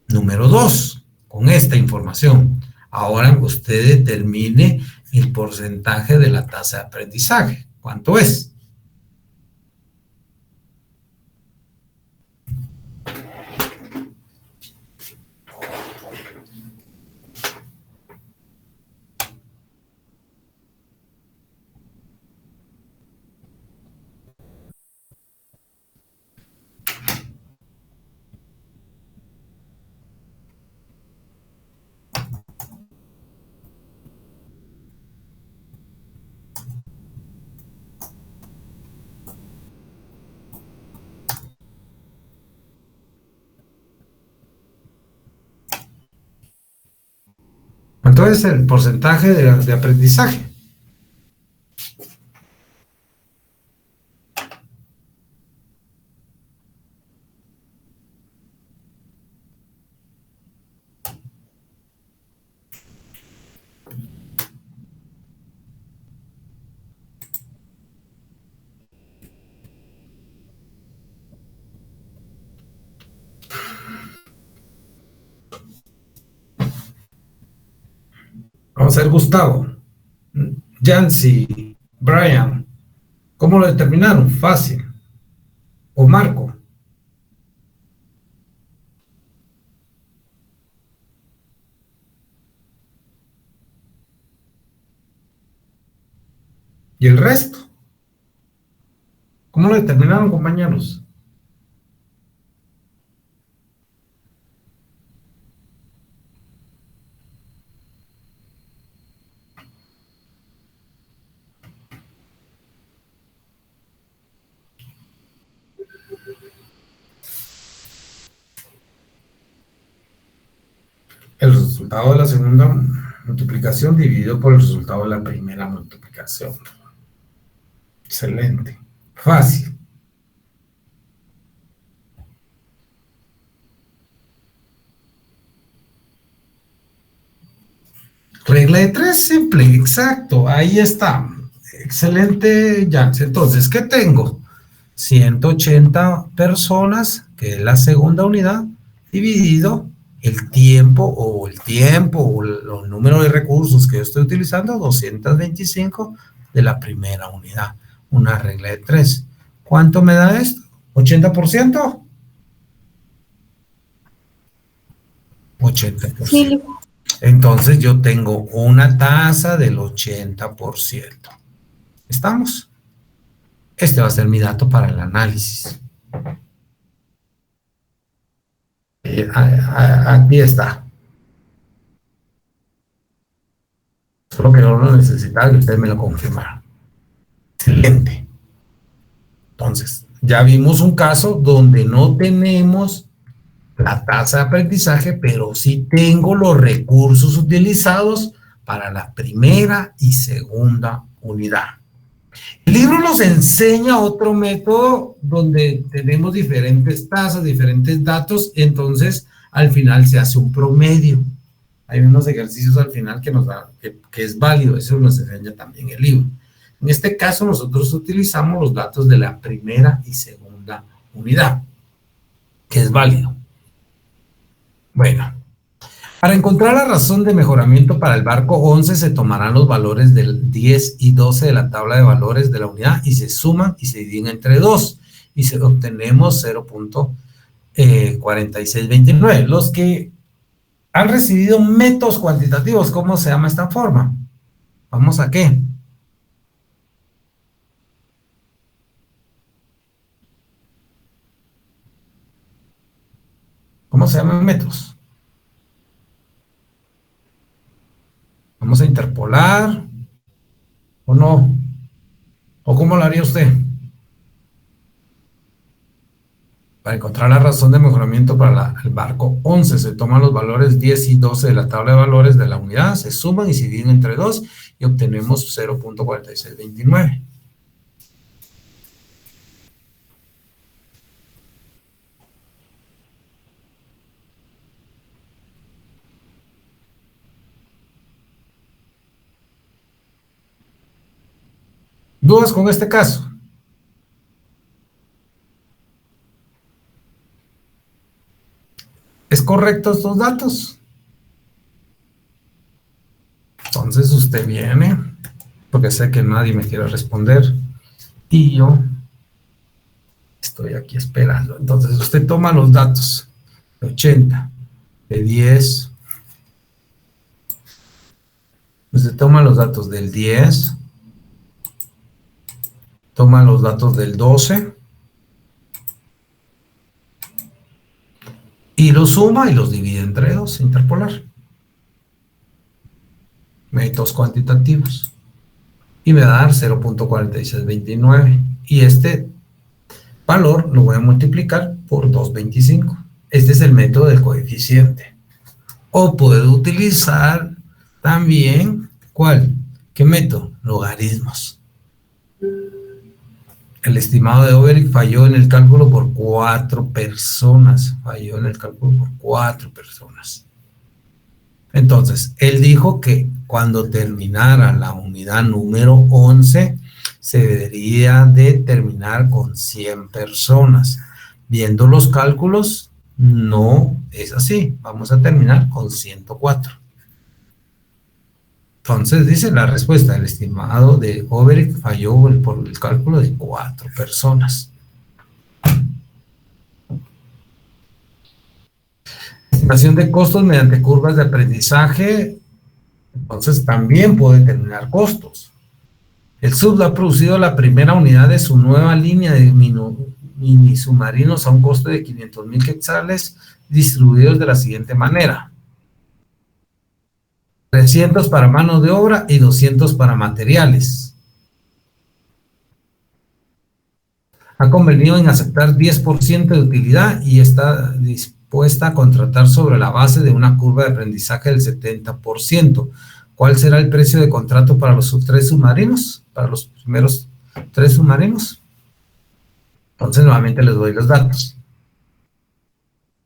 número 2, con esta información. Ahora usted determine el porcentaje de la tasa de aprendizaje. ¿Cuánto es? ¿Cuánto es el porcentaje de aprendizaje? Vamos a ver, Gustavo, Yancy, Brian, ¿cómo lo determinaron? Fácil. O Marco. ¿Y el resto? ¿Cómo lo determinaron, compañeros? El resultado de la segunda multiplicación dividido por el resultado de la primera multiplicación. Excelente. Fácil. Regla de 3, simple, exacto, ahí está. Excelente, Jans. Entonces, ¿qué tengo? 180 personas, que es la segunda unidad, dividido el tiempo o el número de recursos que yo estoy utilizando, 225 de la primera unidad. Una regla de 3. ¿Cuánto me da esto? ¿80%? 80%. Sí. Entonces yo tengo una tasa del 80%. ¿Estamos? Este va a ser mi dato para el análisis. Aquí está. Solo que yo lo necesitaba y ustedes me lo confirmaron. Excelente. Entonces, ya vimos un caso donde no tenemos la tasa de aprendizaje, pero sí tengo los recursos utilizados para la primera y segunda unidad. El libro nos enseña otro método donde tenemos diferentes tasas, diferentes datos, entonces al final se hace un promedio. Hay unos ejercicios al final que nos da, que es válido, eso nos enseña también el libro. En este caso nosotros utilizamos los datos de la primera y segunda unidad, que es válido. Bueno, para encontrar la razón de mejoramiento para el barco 11 se tomarán los valores del 10 y 12 de la tabla de valores de la unidad y se suman y se dividen entre 2 y obtenemos 0.4629. Los que han recibido métodos cuantitativos, ¿cómo se llama esta forma? ¿Vamos a qué? ¿Cómo se llaman métodos? ¿Vamos a interpolar? ¿O no? ¿O cómo lo haría usted? Para encontrar la razón de mejoramiento para el barco 11, se toman los valores 10 y 12 de la tabla de valores de la unidad, se suman y se dividen entre 2 y obtenemos 0.4629. ¿Dudas con este caso? ¿Es correcto estos datos? Entonces usted viene, porque sé que nadie me quiere responder, y yo estoy aquí esperando. Entonces usted toma los datos de 80, de 10, usted toma los datos del 10, toma los datos del 12 y los suma y los divide entre 2, interpolar. Métodos cuantitativos. Y me va a dar 0.4629. Y este valor lo voy a multiplicar por 225. Este es el método del coeficiente. O puedo utilizar también, ¿cuál? ¿Qué método? Logaritmos. El estimado de Overick falló en el cálculo por 4 personas. Falló en el cálculo por 4 personas. Entonces, él dijo que cuando terminara la unidad número 11, se debería de terminar con 100 personas. Viendo los cálculos, no es así. Vamos a terminar con 104. Entonces dice la respuesta, el estimado de Overick falló por el cálculo de 4 personas. Estimación de costos mediante curvas de aprendizaje, entonces también puede determinar costos. El SUB ha producido la primera unidad de su nueva línea de mini submarinos a un costo de 500,000 quetzales distribuidos de la siguiente manera. 300 para mano de obra y 200 para materiales. Ha convenido en aceptar 10% de utilidad y está dispuesta a contratar sobre la base de una curva de aprendizaje del 70%. ¿Cuál será el precio de contrato para los 3 submarinos? Para los primeros 3 submarinos. Entonces nuevamente les doy los datos.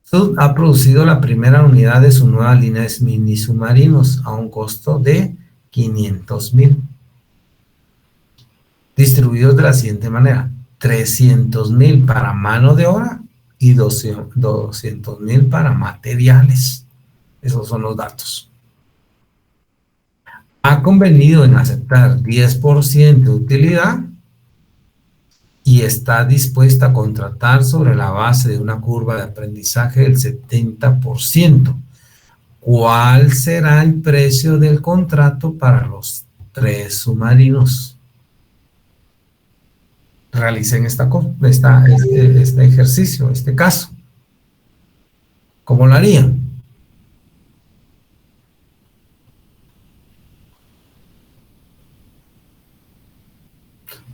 SUB ha producido la primera unidad de su nueva línea de mini submarinos a un costo de 500,000. Distribuidos de la siguiente manera. 300,000 para mano de obra y 200,000 para materiales. Esos son los datos. Ha convenido en aceptar 10% de utilidad y está dispuesta a contratar sobre la base de una curva de aprendizaje del 70%. ¿Cuál será el precio del contrato para los 3 submarinos? Realicen este ejercicio, este caso. ¿Cómo lo harían?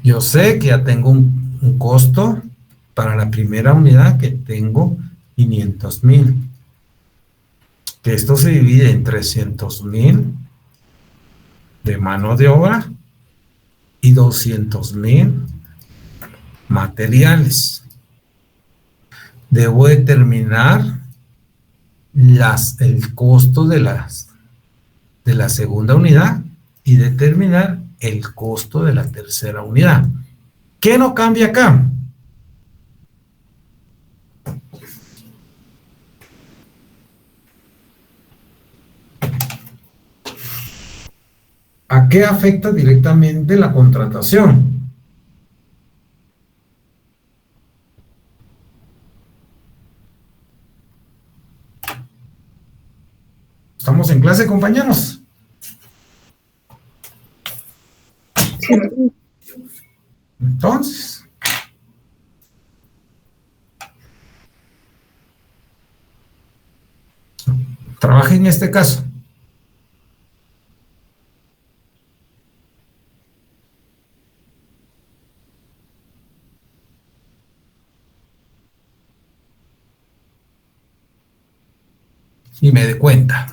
Yo sé que ya tengo un costo para la primera unidad, que tengo 500,000. Que esto se divide en 300,000 de mano de obra y 200,000 materiales. Debo determinar el costo de la segunda unidad y determinar el costo de la tercera unidad. ¿Qué no cambia acá? ¿A qué afecta directamente la contratación? ¿Estamos en clase, compañeros? Entonces, trabaje en este caso. Y me dé cuenta.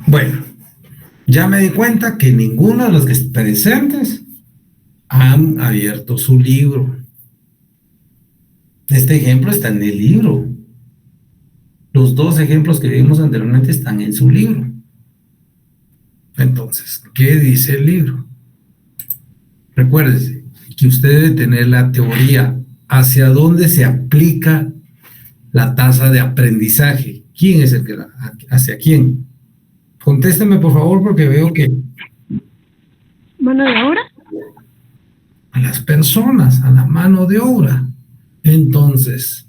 Bueno, ya me di cuenta que ninguno de los que presentes han abierto su libro. Este ejemplo está en el libro. Los dos ejemplos que vimos anteriormente están en su libro. Entonces, ¿qué dice el libro? Recuérdese que usted debe tener la teoría hacia dónde se aplica la tasa de aprendizaje. ¿Quién es el que hacia quién? Contésteme, por favor, porque veo que... ¿Mano de obra? A las personas, a la mano de obra. Entonces,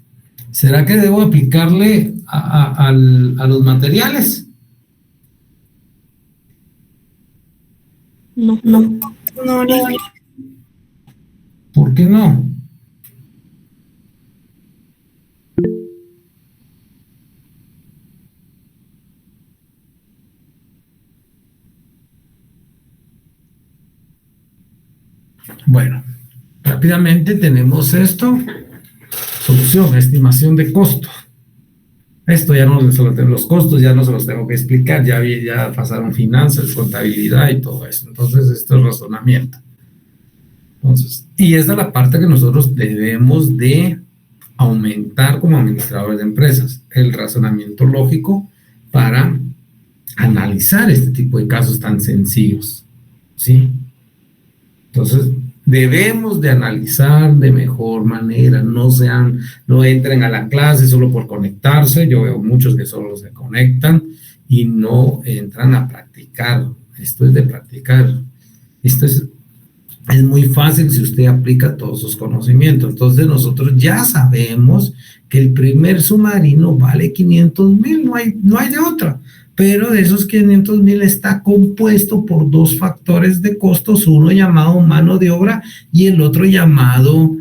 ¿será que debo aplicarle a los materiales? No. ¿Por qué no? Bueno, rápidamente tenemos esto. Solución, estimación de costo. Esto ya no se lo tengo, los costos ya no se los tengo que explicar, ya pasaron finanzas, contabilidad y todo eso. Entonces, esto es razonamiento. Entonces, y esta es la parte que nosotros debemos de aumentar como administradores de empresas, el razonamiento lógico para analizar este tipo de casos tan sencillos, ¿sí? Entonces, debemos de analizar de mejor manera, no entren a la clase solo por conectarse. Yo veo muchos que solo se conectan y no entran a practicar. Esto es de practicar. Esto es muy fácil si usted aplica todos sus conocimientos. Entonces nosotros ya sabemos que el primer submarino vale 500,000, no hay de otra. Pero de esos 500,000 está compuesto por dos factores de costos, uno llamado mano de obra y el otro llamado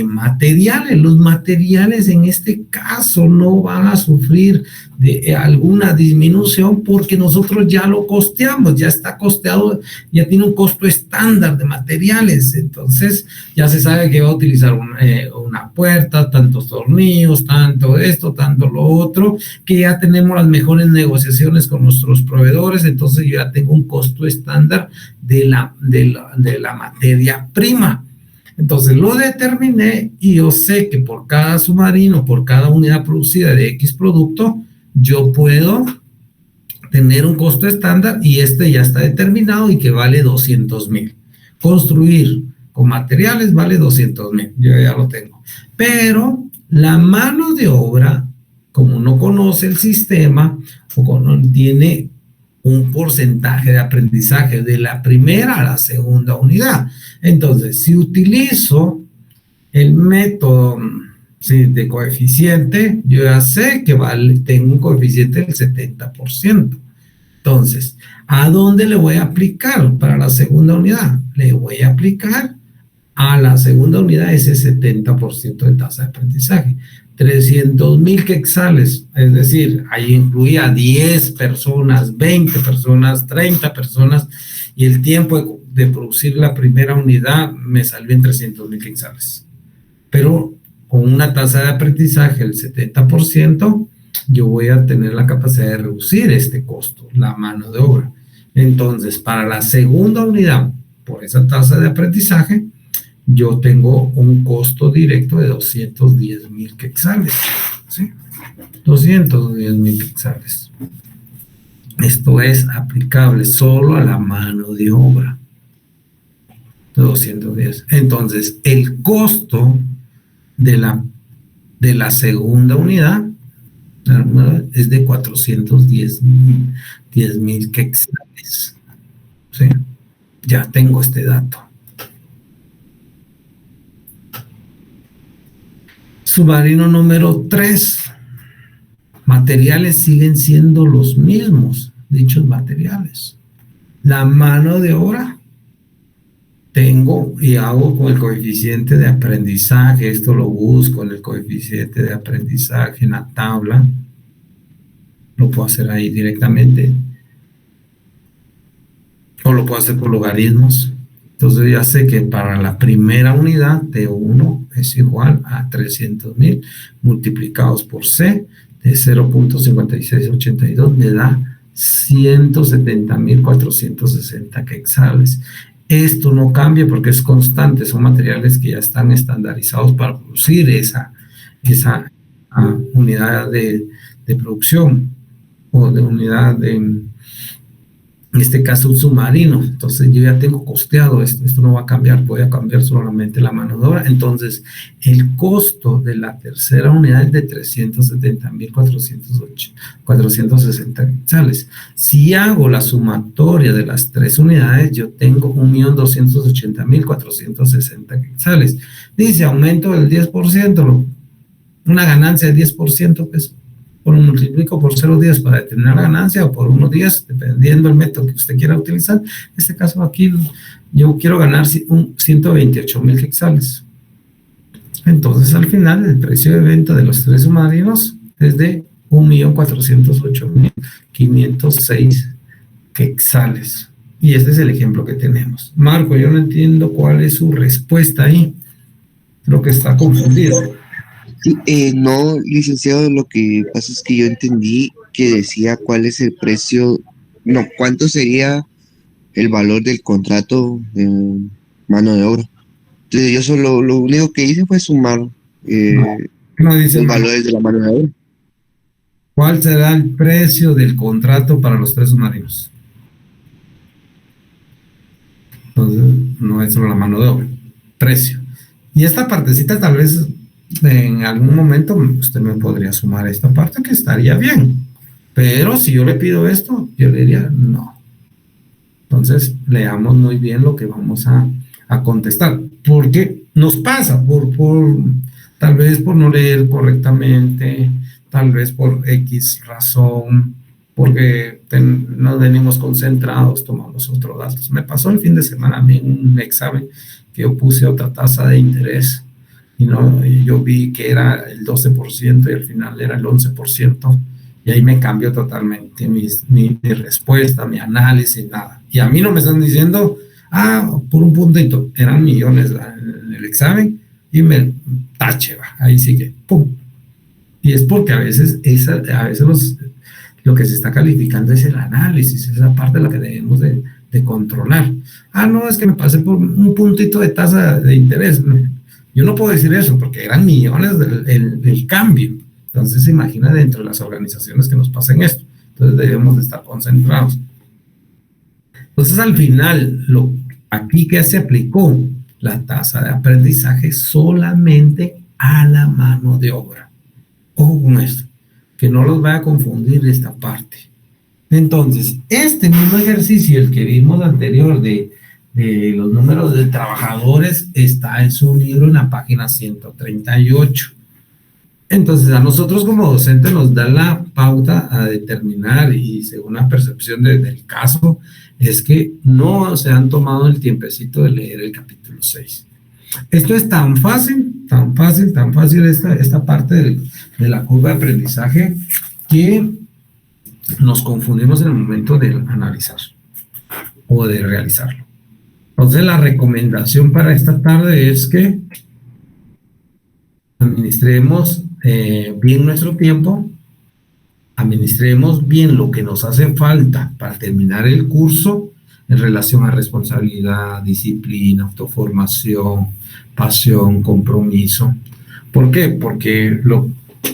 materiales. Los materiales en este caso no van a sufrir de alguna disminución porque nosotros ya lo costeamos, ya está costeado, ya tiene un costo estándar de materiales. Entonces ya se sabe que va a utilizar una puerta, tantos tornillos, tanto esto, tanto lo otro, que ya tenemos las mejores negociaciones con nuestros proveedores. Entonces yo ya tengo un costo estándar de la materia prima. Entonces lo determiné y yo sé que por cada submarino, por cada unidad producida de X producto, yo puedo tener un costo estándar y este ya está determinado y que vale 200,000. Construir con materiales vale 200,000, yo ya lo tengo. Pero la mano de obra, como no conoce el sistema o como no tiene un porcentaje de aprendizaje de la primera a la segunda unidad. Entonces, si utilizo el método de coeficiente, yo ya sé que tengo un coeficiente del 70%. Entonces, ¿a dónde le voy a aplicar para la segunda unidad? Le voy a aplicar a la segunda unidad ese 70% de tasa de aprendizaje. 300,000 quetzales, es decir, ahí incluía 10 personas, 20 personas, 30 personas, y el tiempo de producir la primera unidad me salió en 300,000 quetzales. Pero con una tasa de aprendizaje del 70%, yo voy a tener la capacidad de reducir este costo, la mano de obra. Entonces, para la segunda unidad, por esa tasa de aprendizaje, yo tengo un costo directo de 210,000 quetzales, ¿sí? 210,000 quetzales. Esto es aplicable solo a la mano de obra. 210. Entonces, el costo de la segunda unidad es de 410,000 quetzales, ¿sí? Ya tengo este dato. Submarino número 3. Materiales siguen siendo los mismos, dichos materiales. La mano de obra tengo y hago con el coeficiente de aprendizaje. Esto lo busco en el coeficiente de aprendizaje en la tabla. Lo puedo hacer ahí directamente. O lo puedo hacer por logaritmos. Entonces ya sé que para la primera unidad T1 es igual a 300,000 multiplicados por C de 0.5682 me da 170.460 quetzales. Esto no cambia porque es constante, son materiales que ya están estandarizados para producir esa unidad de producción o de unidad de, en este caso, un submarino. Entonces yo ya tengo costeado esto no va a cambiar, voy a cambiar solamente la mano de obra. Entonces el costo de la tercera unidad es de 370.460 quetzales. Si hago la sumatoria de las 3 unidades, yo tengo 1.280.460 quetzales. Dice aumento del 10%, una ganancia de 10%, pues multiplico por 0.10 para determinar la ganancia, o por 1.10, dependiendo del método que usted quiera utilizar. En este caso aquí, yo quiero ganar 128.000 quetzales. Entonces, al final, el precio de venta de los 3 submarinos es de 1.408.506 quetzales. Y este es el ejemplo que tenemos. Marco, yo no entiendo cuál es su respuesta ahí. Creo que está confundido. Sí, no, licenciado, lo que pasa es que yo entendí que decía cuál es el precio, no, cuánto sería el valor del contrato de mano de obra. Entonces yo solo, lo único que hice fue sumar no dice los valores de la mano de obra. ¿Cuál será el precio del contrato para los 3 submarinos? Entonces, no es solo la mano de obra, precio. Y esta partecita tal vez en algún momento usted me podría sumar esta parte, que estaría bien, pero si yo le pido esto, yo le diría no. Entonces leamos muy bien lo que vamos a contestar, porque nos pasa tal vez por no leer correctamente, tal vez por X razón, porque no venimos concentrados, tomamos otros datos. Me pasó el fin de semana a mí en un examen que yo puse otra tasa de interés, y yo vi que era el 12% y al final era el 11%, y ahí me cambió totalmente mi respuesta, mi análisis, nada. Y a mí no me están diciendo, por un puntito, eran millones en el examen, y me tache, ahí sigue, pum. Y es porque a veces lo que se está calificando es el análisis, esa parte de la que debemos de controlar. No, es que me pasé por un puntito de tasa de interés. Yo no puedo decir eso porque eran millones del cambio. Entonces se imagina dentro de las organizaciones que nos pasen esto. Entonces debemos de estar concentrados. Entonces al final, aquí que se aplicó la tasa de aprendizaje solamente a la mano de obra. Ojo con esto, que no los vaya a confundir esta parte. Entonces, este mismo ejercicio, el que vimos anterior de los números de trabajadores, está en su libro en la página 138. Entonces, a nosotros como docentes nos da la pauta a determinar, y según la percepción del caso, es que no se han tomado el tiempecito de leer el capítulo 6. Esto es tan fácil esta parte de la curva de aprendizaje, que nos confundimos en el momento de analizar o de realizarlo. Entonces la recomendación para esta tarde es que administremos bien nuestro tiempo, administremos bien lo que nos hace falta para terminar el curso en relación a responsabilidad, disciplina, autoformación, pasión, compromiso. ¿Por qué? Porque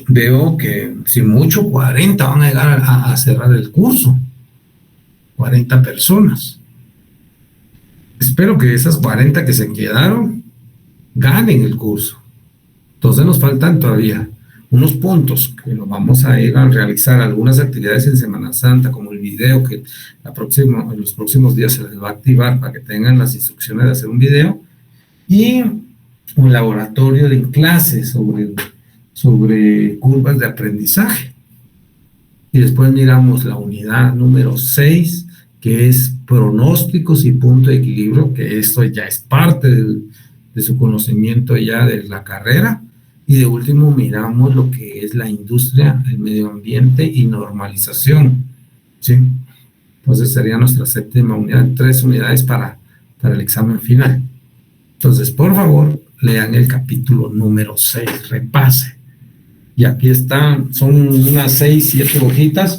veo que si mucho 40 van a llegar a cerrar el curso, 40 personas. Espero que esas 40 que se quedaron ganen el curso. Entonces nos faltan todavía unos puntos que nos vamos a ir a realizar, algunas actividades en Semana Santa, como el video que en los próximos días se les va a activar para que tengan las instrucciones de hacer un video, y un laboratorio de clases sobre curvas de aprendizaje. Y después miramos la unidad número 6, que es pronósticos y punto de equilibrio, que esto ya es parte de su conocimiento ya de la carrera. Y de último miramos lo que es la industria, el medio ambiente y normalización, ¿sí? Entonces sería nuestra 7ª unidad, 3 unidades para el examen final. Entonces, por favor, lean el capítulo número 6, repase. Y aquí están, son unas 6, 7 hojitas,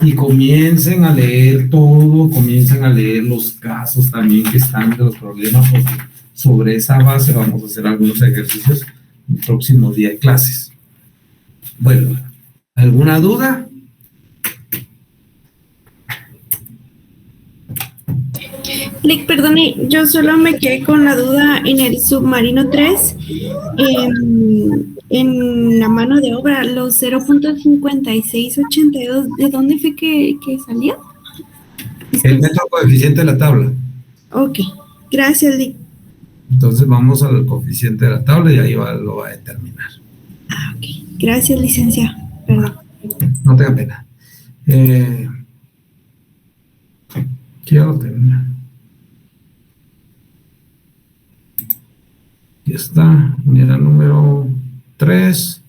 y comiencen a leer todo, comiencen a leer los casos también que están de los problemas, porque sobre esa base vamos a hacer algunos ejercicios el próximo día de clases. Bueno, ¿alguna duda? Lick, perdone, yo solo me quedé con la duda en el submarino 3, en la mano de obra, los 0.5682, ¿de dónde fue que salió? El metro coeficiente de la tabla. Ok, gracias, Lick. Entonces vamos al coeficiente de la tabla y ahí lo va a determinar. Ah, ok. Gracias, licenciado. Perdón. No tenga pena. Quiero terminar. Aquí está, unidad número 3,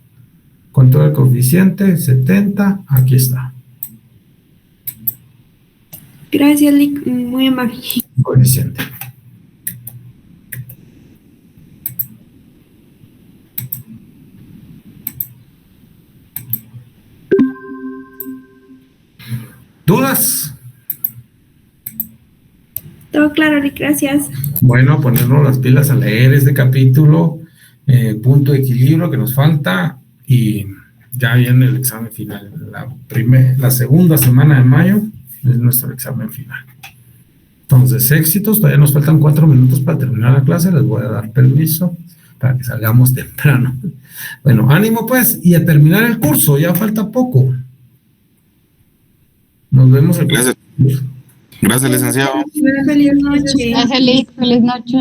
¿cuánto es el coeficiente? 70, aquí está. Gracias, Lick, muy amable. Coeficiente. ¿Dudas? Todo claro, Lick, gracias. Bueno, ponernos las pilas a leer este capítulo, punto de equilibrio que nos falta, y ya viene el examen final. La segunda semana de mayo es nuestro examen final. Entonces, éxitos, todavía nos faltan 4 minutos para terminar la clase, les voy a dar permiso para que salgamos temprano. Bueno, ánimo pues, y a terminar el curso, ya falta poco. Nos vemos el próximo curso. Gracias, licenciado. Feliz noche. Feliz noche.